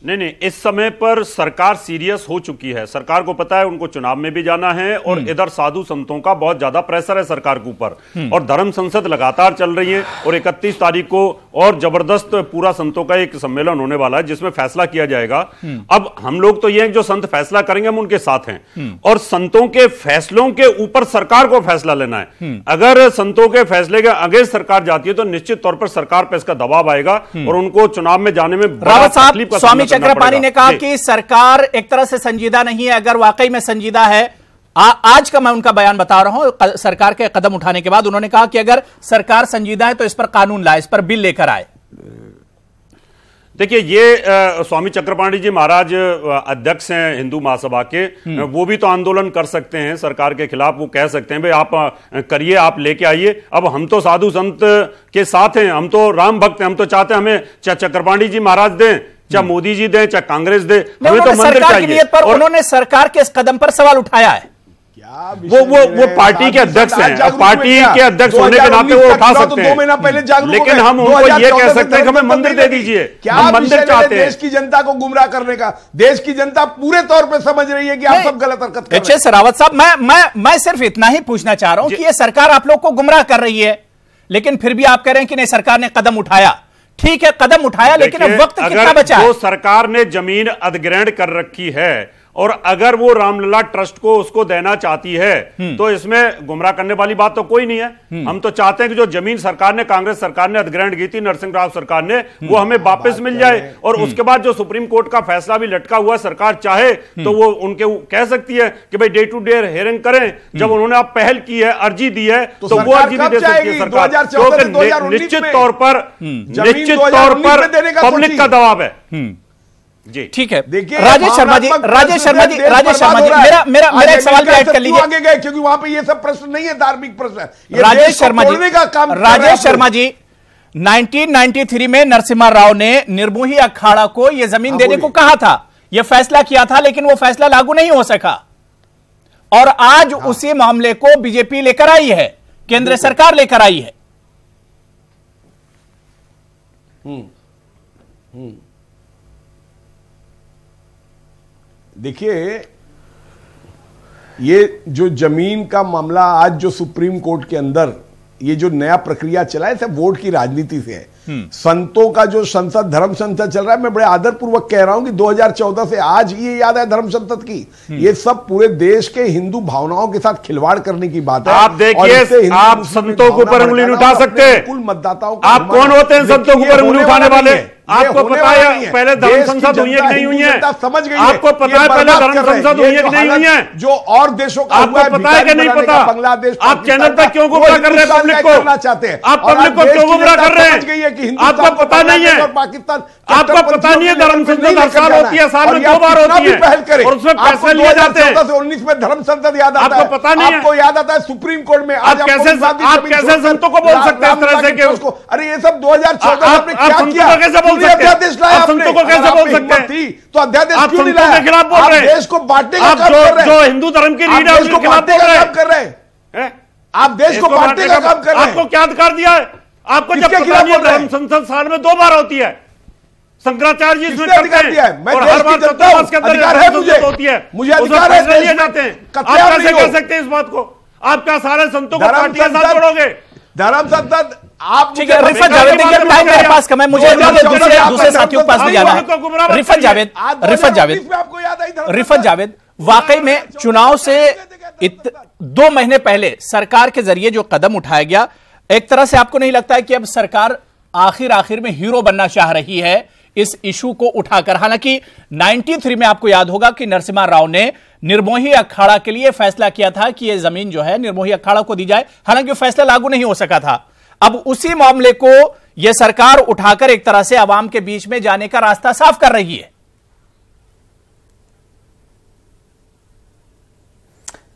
नहीं, इस समय पर सरकार सीरियस हो चुकी है। सरकार को पता है उनको चुनाव में भी जाना है और इधर साधु संतों का बहुत ज्यादा प्रेशर है सरकार के ऊपर, और धर्म संसद लगातार चल रही है और 31 तारीख को और जबरदस्त पूरा संतों का एक सम्मेलन होने वाला है जिसमें फैसला किया जाएगा। अब हम लोग तो ये हैं जो संत फैसला करेंगे हम उनके साथ हैं, और संतों के फैसलों के ऊपर सरकार को फैसला लेना है। अगर संतों के फैसले के अगेंस्ट सरकार जाती है तो निश्चित तौर पर सरकार पर इसका दबाव आएगा और उनको चुनाव में जाने में रावत साहब, स्वामी चक्रपाणी ने कहा कि सरकार एक तरह से संजीदा नहीं है। अगर वाकई में संजीदा है, आज का मैं उनका बयान बता रहा हूं, सरकार के कदम उठाने के बाद उन्होंने कहा कि अगर सरकार संजीदा है तो इस पर कानून लाए, इस पर बिल लेकर आए। देखिए ये स्वामी चक्रपाणी जी महाराज अध्यक्ष हैं हिंदू महासभा के, वो भी तो आंदोलन कर सकते हैं सरकार के खिलाफ। वो कह सकते हैं भाई आप करिए, आप लेके आइए। अब हम तो साधु संत के साथ हैं, हम तो राम भक्त हैं, हम तो चाहते हैं हमें चाहे चक्रपाणी जी महाराज दें, चाहे मोदी जी दें, चाहे कांग्रेस दे, हमें तो मंदिर चाहिए। पर उन्होंने सरकार के इस कदम पर सवाल उठाया है। वो पार्टी के अध्यक्ष हैं, पार्टी के अध्यक्ष होने के नाते वो उठा सकते हैं, 2 महीना पहले जागरूक, लेकिन हम उनको ये कह सकते हैं कि हमें मंदिर दे दीजिए। हम मंदिर चाहते हैं। देश की जनता को गुमराह करने का, देश की जनता पूरे तौर पे समझ रही है कि आप सब गलत हरकत कर रहे हैं। एच.एस. रावत साहब, मैं सिर्फ इतना ही पूछना चाह रहा हूं कि ये सरकार आप लोग को गुमराह कर रही है, लेकिन फिर भी आप कह रहे हैं कि नहीं सरकार ने कदम उठाया। ठीक है, कदम उठाया, लेकिन अब वक्त कितना बचा है? जो सरकार ने जमीन अधिग्रहण कर रखी है और अगर वो रामलला ट्रस्ट को उसको देना चाहती है तो इसमें गुमराह करने वाली बात तो कोई नहीं है। हम तो चाहते हैं कि जो जमीन सरकार ने, कांग्रेस सरकार ने अधिग्रहण की थी, नरसिंह राव सरकार ने, वो हमें वापस मिल जाए। और उसके बाद जो सुप्रीम कोर्ट का फैसला भी लटका हुआ, सरकार चाहे तो वो उनके कह सकती है कि भाई डे टू डे हियरिंग करें। जब उन्होंने आप पहल की है, अर्जी दी है, तो वो अर्जी भी दे सकती है सरकार। निश्चित तौर पर पब्लिक का दबाव है जी। ठीक है, देखिए राजेश शर्मा जी मेरा एक सवाल भी ऐड कर लीजिए। आगे गए क्योंकि वहां पे ये सब प्रश्न नहीं है, धार्मिक प्रश्न है। राजेश शर्मा जी 1993 में नरसिम्हा राव ने निर्मोही अखाड़ा को यह जमीन देने को कहा था, यह फैसला किया था, लेकिन वो फैसला लागू नहीं हो सका। और आज उसी मामले को बीजेपी लेकर आई है, केंद्र सरकार लेकर आई है। देखिए ये जो जमीन का मामला आज जो सुप्रीम कोर्ट के अंदर ये जो नया प्रक्रिया चला है, सब वोट की राजनीति से है। संतों का जो संसद, धर्म संसद चल रहा है, मैं बड़े आदरपूर्वक कह रहा हूं कि 2014 से आज ये याद है धर्म संसद की, ये सब पूरे देश के हिंदू भावनाओं के साथ खिलवाड़ करने की बात है। आप देखिए, आप संतों के ऊपर उंगली उठा सकते हैं, कुल मतदाताओं, आप कौन होते हैं संतों के ऊपर उंगली उठाने वाले? आपको पता है पहले धर्म संसद हुई है कि नहीं हुई है? समझ गई आपको पता है पहले धर्म संसद हुई है कि नहीं हुई है? जो और देशों का आपको पता है कि नहीं पता? बांग्लादेश, आप चैनल पर क्यों गुमराह कर रहे हैं पब्लिक को? चाहते हैं आप पब्लिक को क्यों गुमराह कर रहे हैं? आपको पता नहीं है, पाकिस्तान आपको पता नहीं है धर्म संसद हर साल होती है, साल में 2 बार होती है और उसमें पैसे लिए जाते हैं। 2019 में धर्म संसद याद आता है, आपको पता नहीं है? आपको याद आता है सुप्रीम कोर्ट में आप कैसे संतों को बोल सकते हैं इस तरह से कि उसको? अरे ये सब 2014 में क्या किया? कैसे बोल सकते हैं? अध्यादेश लाया आपने, संतों को कैसे बोल सकते हैं? तो अध्यादेश आप क्यों नहीं संतों लाया? के खिलाफ बोल रहे हैं, देश को बांटने का आप काम कर रहे हैं, जो हिंदू धर्म की लीडर है उसके खिलाफ बोल रहे हैं, आप देश को बांटने का काम कर रहे हैं। आपको क्या अधिकार दिया है? आपको जब पता नहीं है धर्म संसद साल में 2 बार होती है, शंकराचार्य जी इसमें करते हैं और हर बार चतुर्मास के अंदर होती है, मुझे अधिकार है लिए जाते हैं। आप कैसे कह सकते हैं इस बात को? आप क्या सारे संतों को पार्टी के साथ जोड़ोगे? धर्म संसद आप ठीक है। रिफत जावेद, देखिए टाइम मेरे पास कम है, मुझे दूसरे साथियों के पास भी जाना है। रिफत जावेद, वाकई में चुनाव से 2 महीने पहले सरकार के जरिए जो कदम उठाया गया, एक तरह से आपको नहीं लगता है कि अब सरकार आखिर में हीरो बनना चाह रही है इस इशू को उठाकर? हालांकि 93 में आपको याद होगा कि नरसिम्हा राव ने निर्मोही अखाड़ा के लिए फैसला किया था कि यह जमीन जो है निर्मोही अखाड़ा को दी जाए, हालांकि फैसला लागू नहीं हो सका था। अब उसी मामले को यह सरकार उठाकर एक तरह से आवाम के बीच में जाने का रास्ता साफ कर रही है।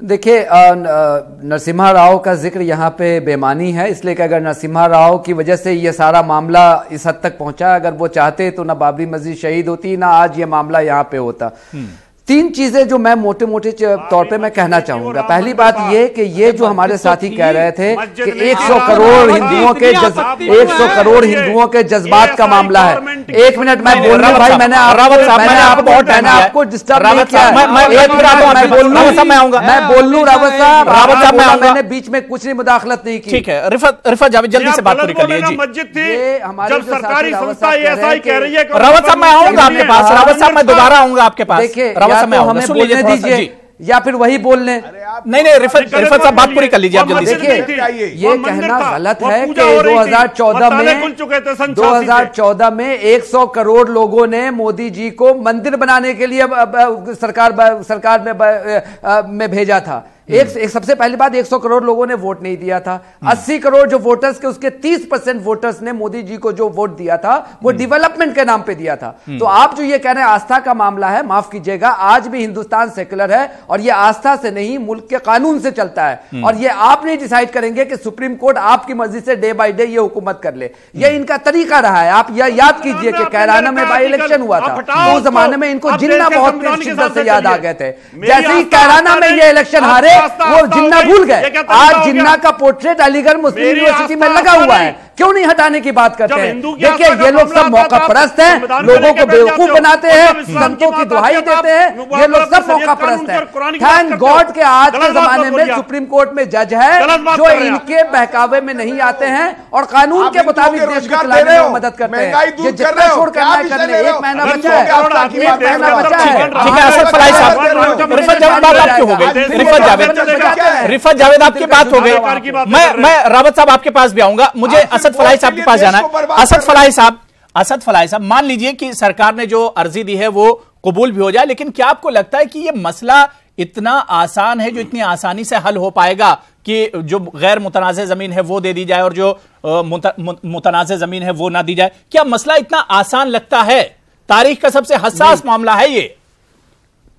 देखिए, नरसिम्हा राव का जिक्र यहाँ पे बेमानी है, इसलिए कि अगर नरसिम्हा राव की वजह से ये सारा मामला इस हद तक पहुंचा, अगर वो चाहते तो ना बाबरी मस्जिद शहीद होती, ना आज ये मामला यहाँ पे होता। 3 चीजें जो मैं मोटे तौर पे मैं कहना चाहूंगा। पहली बात ये कि ये जो हमारे साथी कह रहे थे कि 100 करोड़ हिंदुओं के 100 करोड़ हिंदुओं के जज्बात का मामला है। 1 मिनट मैं बोल रहा हूं भाई, मैंने आपको डिस्टर्ब नहीं किया। मैं बोल लूं रावत साहब, मैंने बीच में कुछ नहीं मुदाखलत नहीं की। ठीक है रिफत जावेद, जल्दी से बात पूरी कर लीजिए। जब सरकारी संस्था ऐसा ही कह रही है, रावत साहब मैं आऊंगा आपके पास, रावत साहब मैं दोबारा आऊंगा आपके पास। देखिए, हमें बोलने दीजिए या फिर वही बोल लें। नहीं रिफत साहब बात पूरी कर लीजिए आप जल्दी से। देखिए, ये कहना गलत है कि 2014 में 100 करोड़ लोगों ने मोदी जी को मंदिर बनाने के लिए सरकार में भेजा था। एक सबसे पहली बात, 100 करोड़ लोगों ने वोट नहीं दिया था। 80 करोड़ जो वोटर्स के, उसके 30% वोटर्स ने मोदी जी को जो वोट दिया था वो डेवलपमेंट के नाम पे दिया था। तो आप जो ये कह रहे हैं आस्था का मामला है, माफ कीजिएगा, आज भी हिंदुस्तान सेक्युलर है और ये आस्था से नहीं मुल्क के कानून से चलता है। और ये आप नहीं डिसाइड करेंगे कि सुप्रीम कोर्ट आपकी मर्जी से डे बाय डे ये हुकूमत कर ले, ये इनका तरीका रहा है। आप यह याद कीजिए कि कैराना में बाई इलेक्शन हुआ था, तो उस जमाने में इनको जिन्ना बहुत शिद्दत से याद आ गए थे। जैसे ही कैराना में ये इलेक्शन हारे, वो जिन्ना भूल गए। आज जिन्ना का पोर्ट्रेट अलीगढ़ मुस्लिम यूनिवर्सिटी में लगा हुआ है, क्यों नहीं हटाने की बात करते हैं? देखिए, ये लोग सब मौका परस्त हैं, लोगों को बेवकूफ बनाते हैं, संतों की दुहाई देते हैं, ये लोग सब मौका परस्त हैं। थैंक गॉड के आज के जमाने में सुप्रीम कोर्ट में जज है जो इनके बहकावे में नहीं आते हैं और कानून के मुताबिक देश को चलाने में मदद करते हैं। ये जितना छोड़ करना है करने, 1 महीना बचा है, 1 महीना बचा है। ठीक है, असद फलाई साहब, रिफत जावेद बात आपकी हो गई। रिफत जावेद आपकी बात हो गई। मैं रावत साहब आपके पास भी आऊंगा, मुझे असद फलाई साहब के पास जाना है। असद फलाई साहब, मान लीजिए कि सरकार ने जो अर्जी दी है वो कबूल भी हो जाए, लेकिन क्या आपको लगता है कि ये मसला इतना आसान है, जो इतनी आसानी से हल हो पाएगा कि जो गैर मुतनाज़ जमीन है वो दे दी जाए और जो मुतनाज़ जमीन है वो ना दी जाए? क्या मसला इतना आसान लगता है? तारीख का सबसे हसास मामला है ये।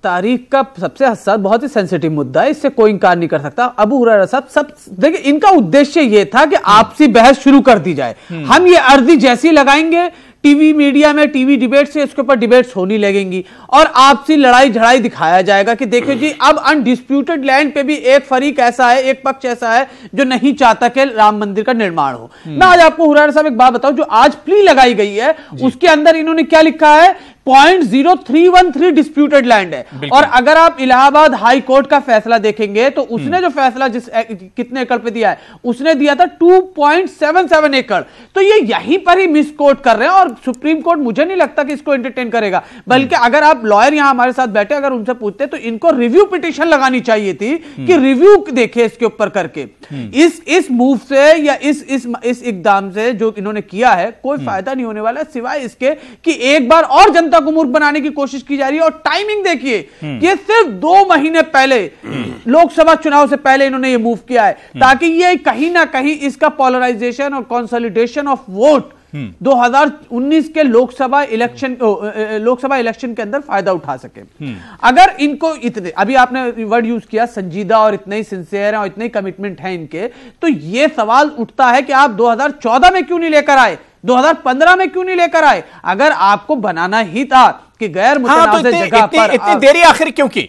तारीख का सबसे हसास, बहुत ही सेंसिटिव मुद्दा है, इससे कोई इंकार नहीं कर सकता। अबू हुरैरा साहब, सब देखिए, इनका उद्देश्य ये था कि आपसी बहस शुरू कर दी जाए। हम ये अर्जी जैसी लगाएंगे टीवी मीडिया में, टीवी डिबेट से इसके ऊपर डिबेट्स होनी लगेंगी और आपसी लड़ाई झड़ाई दिखाया जाएगा कि देखिए जी, अब अनडिस्प्यूटेड लैंड पे भी एक फरीक ऐसा है, एक पक्ष ऐसा है जो नहीं चाहता कि राम मंदिर का निर्माण हो। मैं आज आपको हुरैरा साहब एक बात बताऊं, जो आज प्ली लगाई गई है उसके अंदर इन्होंने क्या लिखा है 0.0313 डिस्प्यूटेड लैंड है। और अगर आप इलाहाबाद हाई कोर्ट का फैसला देखेंगे तो उसने जो फैसला कितने एकड़ पे दिया है, उसने दिया था 2.77 एकड़। तो ये यहीं पर ही मिस कोट कर रहे हैं और सुप्रीम कोर्ट मुझे नहीं लगता कि इसको एंटरटेन करेगा। बल्कि अगर आप लॉयर यहां हमारे साथ बैठे, अगर उनसे पूछते तो इनको रिव्यू पिटीशन लगानी चाहिए थी कि रिव्यू देखे इसके ऊपर करके। इस मूव से या इस इकदाम से जो इन्होंने किया है कोई फायदा नहीं होने वाला, सिवाय इसके कि एक बार और जनता को मूर्ख बनाने की कोशिश की जा रही है। और टाइमिंग देखिए कि ये सिर्फ 2 महीने पहले, लोकसभा चुनाव से पहले इन्होंने ये मूव किया है, ताकि ये कहीं ना कहीं इसका पोलराइजेशन और कंसोलिडेशन ऑफ वोट 2019 के लोकसभा इलेक्शन के अंदर फायदा उठा सके। अगर इनको इतने, अभी आपने वर्ड यूज किया संजीदा और इतने ही सिंसियर हैं और इतने ही कमिटमेंट है इनके, तो यह सवाल उठता है कि आप 2014 में क्यों नहीं लेकर आए, 2015 में क्यों नहीं लेकर आए? अगर आपको बनाना ही था कि गैर मुतनाज़ जगह पर इतनी देरी आखिर क्यों की?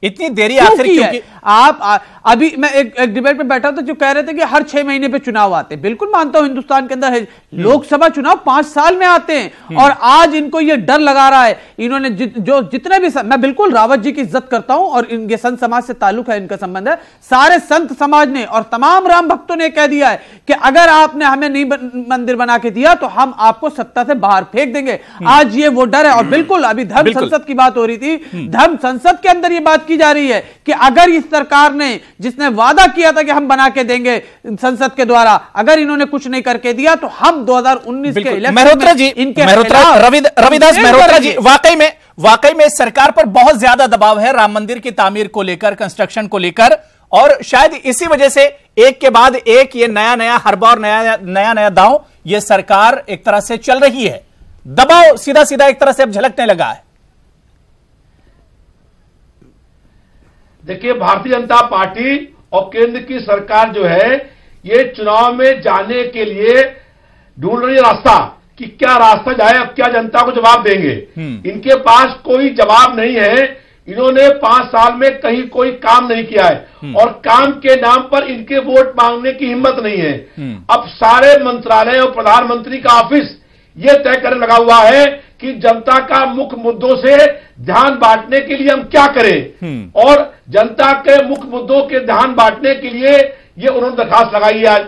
इतनी देरी आखिर क्यों की? आप अभी मैं एक डिबेट में बैठा था जो कह रहे थे कि हर 6 महीने पे चुनाव आते हैं। बिल्कुल मानता हूं हिंदुस्तान के अंदर है लोकसभा चुनाव 5 साल में आते हैं और आज इनको ये डर लगा रहा है। इन्होंने जो जितने भी, मैं बिल्कुल रावत जी की इज्जत करता हूं और इनके संत समाज से ताल्लुक है, इनका संबंध है, सारे संत समाज ने और तमाम राम भक्तों ने कह दिया है कि अगर आपने हमें नहीं मंदिर बना के दिया तो हम आपको सत्ता से बाहर फेंक देंगे। आज ये वो डर है। और बिल्कुल अभी धर्म संसद की बात हो रही थी, धर्म संसद के अंदर ये बात की जा रही है कि अगर इस सरकार ने, जिसने वादा किया था कि हम बना के देंगे संसद के द्वारा, अगर इन्होंने कुछ नहीं करके दिया तो हम 2019 के इलेक्शन मेहरोत्रा जी, रविदास मेहरोत्रा जी, वाकई में सरकार पर बहुत ज्यादा दबाव है राम मंदिर की तामीर को लेकर, कंस्ट्रक्शन को लेकर, और शायद इसी वजह से एक के बाद एक ये नया हरबा और नया दांव ये सरकार एक तरह से चल रही है। दबाव सीधा एक तरह से अब झलकने लगा है। देखिए, भारतीय जनता पार्टी और केंद्र की सरकार जो है ये चुनाव में जाने के लिए ढूंढ रही रास्ता कि क्या रास्ता जाए, अब क्या जनता को जवाब देंगे। इनके पास कोई जवाब नहीं है। इन्होंने 5 साल में कहीं कोई काम नहीं किया है और काम के नाम पर इनके वोट मांगने की हिम्मत नहीं है। अब सारे मंत्रालय और प्रधानमंत्री का ऑफिस ये तय करने लगा हुआ है कि जनता का मुख्य मुद्दों से ध्यान बांटने के लिए हम क्या करें, और जनता के मुख्य मुद्दों के ध्यान बांटने के लिए ये उन्होंने दरखास्त लगाई है। आज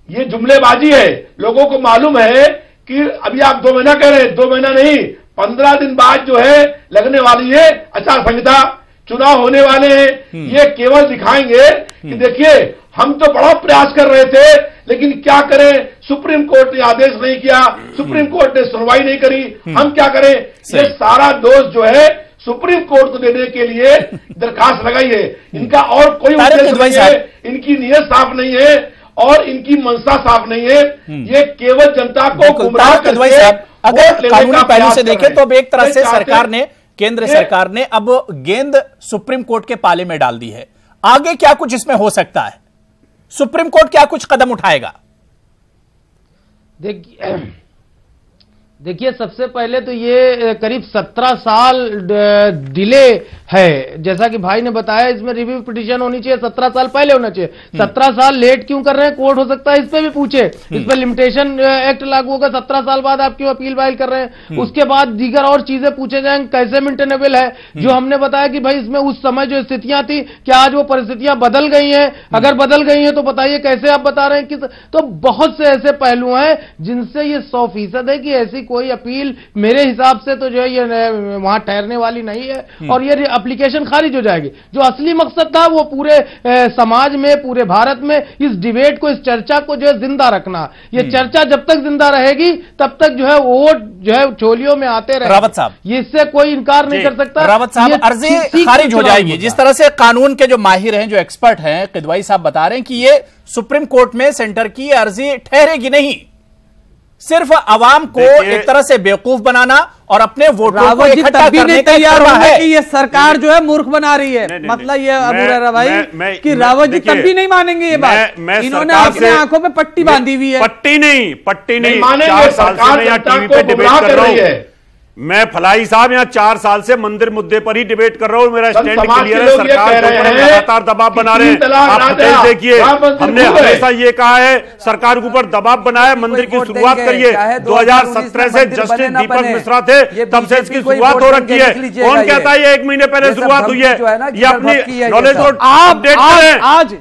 ये जुमलेबाजी है। लोगों को मालूम है कि अभी आप 2 महीना कह रहे हैं, 2 महीना नहीं, 15 दिन बाद जो है लगने वाली है आचार संहिता, चुनाव होने वाले हैं। ये केवल दिखाएंगे कि देखिए हम तो बड़ा प्रयास कर रहे थे, लेकिन क्या करें, सुप्रीम कोर्ट ने आदेश नहीं किया, सुप्रीम कोर्ट ने सुनवाई नहीं करी, हम क्या करें। ये सारा दोष जो है सुप्रीम कोर्ट को देने के लिए दरखास्त लगाई है। इनका और कोई उद्देश्य नहीं है, इनकी नीयत साफ नहीं है और इनकी मंशा साफ नहीं है। ये केवल जनता को गुमराह करके अगर कानूनी पहलू से देखें तो अब एक तरह से सरकार ने, केंद्र सरकार ने अब गेंद सुप्रीम कोर्ट के पाले में डाल दी है। आगे क्या कुछ इसमें हो सकता है? सुप्रीम कोर्ट क्या कुछ कदम उठाएगा? देखिए, सबसे पहले तो ये करीब 17 साल डिले है। जैसा कि भाई ने बताया, इसमें रिव्यू पिटीशन होनी चाहिए, 17 साल पहले होना चाहिए। 17 साल लेट क्यों कर रहे हैं, कोर्ट हो सकता है इस पे भी पूछे। इस पे लिमिटेशन एक्ट लागू होगा, 17 साल बाद आप क्यों अपील फाइल कर रहे हैं। उसके बाद दीगर और चीजें पूछे जाएंगे, कैसे मेंटेनेबल है। जो हमने बताया कि भाई इसमें उस समय जो स्थितियां थी, क्या आज वो परिस्थितियां बदल गई हैं? अगर बदल गई हैं तो बताइए कैसे आप बता रहे हैं कि, तो बहुत से ऐसे पहलू हैं जिनसे ये 100% है कि ऐसी कोई अपील मेरे हिसाब से तो जो है ये वहां ठहरने वाली नहीं है और ये एप्लीकेशन खारिज हो जाएगी। जो असली मकसद था वो पूरे समाज में, पूरे भारत में इस डिबेट को, इस चर्चा को जो है जिंदा रखना। ये चर्चा जब तक जिंदा रहेगी तब तक जो है वोट जो है चोलियों में आते रहे। रावत साहब, इससे कोई इनकार नहीं कर सकता। रावत साहब, अर्जी खारिज हो जाएगी। जिस तरह से कानून के जो माहिर हैं, जो एक्सपर्ट हैं, किदवाई साहब बता रहे हैं कि ये सुप्रीम कोर्ट में सेंटर की अर्जी ठहरेगी नहीं, सिर्फ आवाम को एक तरह से बेवकूफ बनाना और अपने वोटों को इकट्ठा करने का तैयार है कि ये सरकार जो है मूर्ख बना रही है। मतलब ये अबू हुरैरा भाई कि रावत जी तब भी नहीं मानेंगे ये बात। इन्होंने अपने आंखों पे पट्टी बांधी हुई है। पट्टी नहीं मानेंगे, सरकार जनता को गुमराह कर रही है। मैं फलाई साहब यहाँ 4 साल से मंदिर मुद्दे पर ही डिबेट कर रहा हूँ। मेरा स्टैंड क्लियर है। सरकार के ऊपर लगातार दबाव बना रहे हैं। आप फुटेज देखिए, हमने हमेशा ये कहा है सरकार के ऊपर दबाव बनाया, मंदिर की शुरुआत करिए। 2017 से जस्टिस दीपक मिश्रा थे, तब से इसकी शुरुआत हो रखी है। कौन कहता है ये 1 महीने पहले शुरुआत हुई है? ये अपनी नॉलेज को अपडेट करें। आज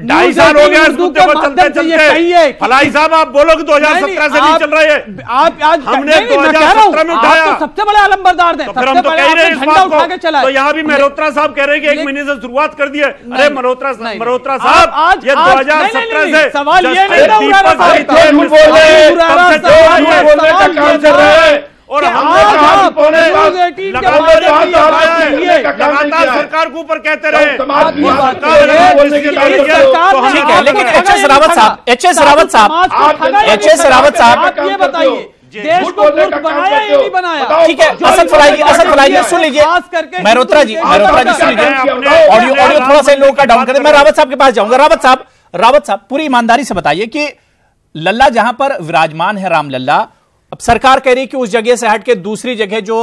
2.5 साल हो गया इस मुद्दे पर चलते चलते। फलाई साहब आप बोलो कि 2017 से नहीं चल रहा है। आप आज हमने 2017 में उठाया, तो सबसे बड़े आलमबरदार थे। तो फिर हम तो कह रहे हैं इस बात को। तो यहाँ भी मल्होत्रा साहब कह रहे हैं कि 1 महीने से शुरुआत कर दी है। अरे मल्होत्रा साहब, ये 2017 से सवाल ये नहीं और लगातार सरकार के ऊपर कहते रहे। ठीक है, लेकिन एच.एस. रावत साहब ये बताइए देश को मूर्ख बनाया या नहीं बनाया? ठीक है, असद फलाई जी सुन लीजिए। मल्होत्रा जी सुन लीजिए। ऑडियो थोड़ा सा लोगों का डाउन करें। मैं रावत साहब के पास जाऊंगा। रावत साहब पूरी ईमानदारी से बताइए कि लल्ला जहां पर विराजमान है, राम लल्ला, अब सरकार कह रही है कि उस जगह से हट के दूसरी जगह जो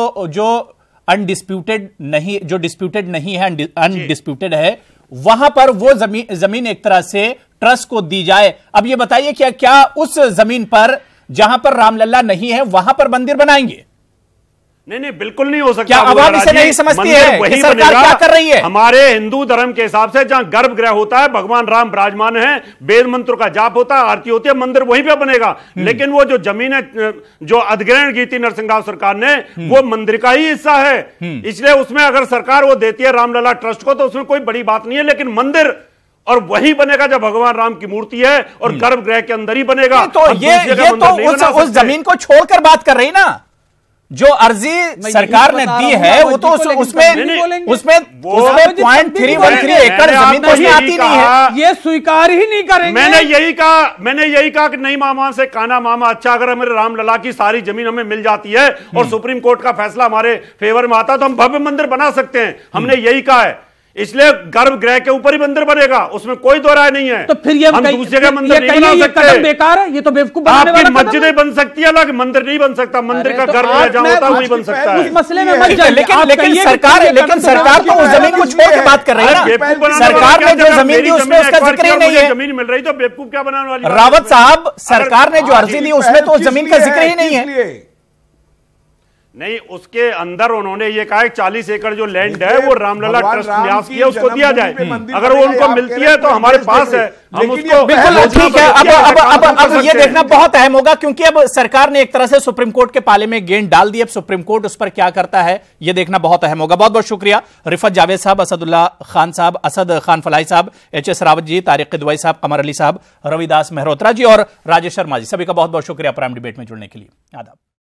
अनडिस्प्यूटेड नहीं है, अनडिस्प्यूटेड है, वहां पर वो जमीन एक तरह से ट्रस्ट को दी जाए। अब ये बताइए क्या उस जमीन पर जहां पर रामलल्ला नहीं है वहां पर मंदिर बनाएंगे? नहीं, बिल्कुल नहीं हो सकता। क्या आवाम इसे नहीं समझती है कि सरकार क्या कर रही है? हमारे हिंदू धर्म के हिसाब से जहां गर्भगृह होता है, भगवान राम विराजमान है, वेद मंत्र का जाप होता है, आरती होती है, मंदिर वहीं पे बनेगा। लेकिन वो जो जमीन है जो अधिग्रहण की थी नरसिंह राव सरकार ने, वो मंदिर का ही हिस्सा है। इसलिए उसमें अगर सरकार वो देती है रामलला ट्रस्ट को, तो उसमें कोई बड़ी बात नहीं है। लेकिन मंदिर और वही बनेगा जब भगवान राम की मूर्ति है और गर्भगृह के अंदर ही बनेगा। तो ये तो उस जमीन को छोड़कर बात कर रही ना, जो अर्जी सरकार ने दी है वो तो उसमें 0.313 एकड़ जमीन तो उसमें आती नहीं है। ये स्वीकार ही नहीं करेंगे। मैंने यही कहा कि नहीं मामा से काना मामा अच्छा, अगर हमारे रामलला की सारी जमीन हमें मिल जाती है और सुप्रीम कोर्ट का फैसला हमारे फेवर में आता तो हम भव्य मंदिर बना सकते हैं। हमने यही कहा है। इसलिए गर्भगृह के ऊपर ही मंदिर बनेगा, उसमें कोई दो राय नहीं है। तो फिर ये हम दूसरी जगह मंदिर नहीं बना सकते। बेकार है, ये तो बेवकूफ बनाने वाला कदम है। मस्जिदें बन सकती है, अलग मंदिर नहीं बन सकता। मंदिर का गर्भगृह जहां होता है वही बन सकता है। उस मसले में मत जाइए। लेकिन सरकार तो उस जमीन को छोड़ के बात कर रही है ना। सरकार ने जो जमीन दी उसमें उसका जिक्र ही नहीं है। जमीन मिल रही तो बेवकूफ क्या बनाने वाली? रावत साहब, सरकार ने जो अर्जी दी उसमें तो उस जमीन का जिक्र ही नहीं है। नहीं, उसके अंदर उन्होंने ये कहा 40 एकड़ जो लैंड है वो रामलला ट्रस्ट न्यास किया, उसको दिया जाए। अगर वो उनको मिलती है तो हमारे पास है, हम उसको बिल्कुल ठीक है। अब ये देखना बहुत अहम होगा, क्योंकि अब सरकार ने एक तरह से सुप्रीम कोर्ट के पाले में गेंद डाल दी। अब सुप्रीम कोर्ट उस पर क्या करता है ये देखना बहुत अहम होगा। बहुत बहुत शुक्रिया रिफत जावेद साहब, असदुल्ला खान साहब, असद खान फलाई साहब, एच.एस. रावत जी, तारिक किदवई साहब, कमर अली साहब, रविदास मेहरोत्रा जी और राजेश शर्मा जी, सभी का बहुत बहुत शुक्रिया प्राइम डिबेट में जुड़ने के लिए। आदाब।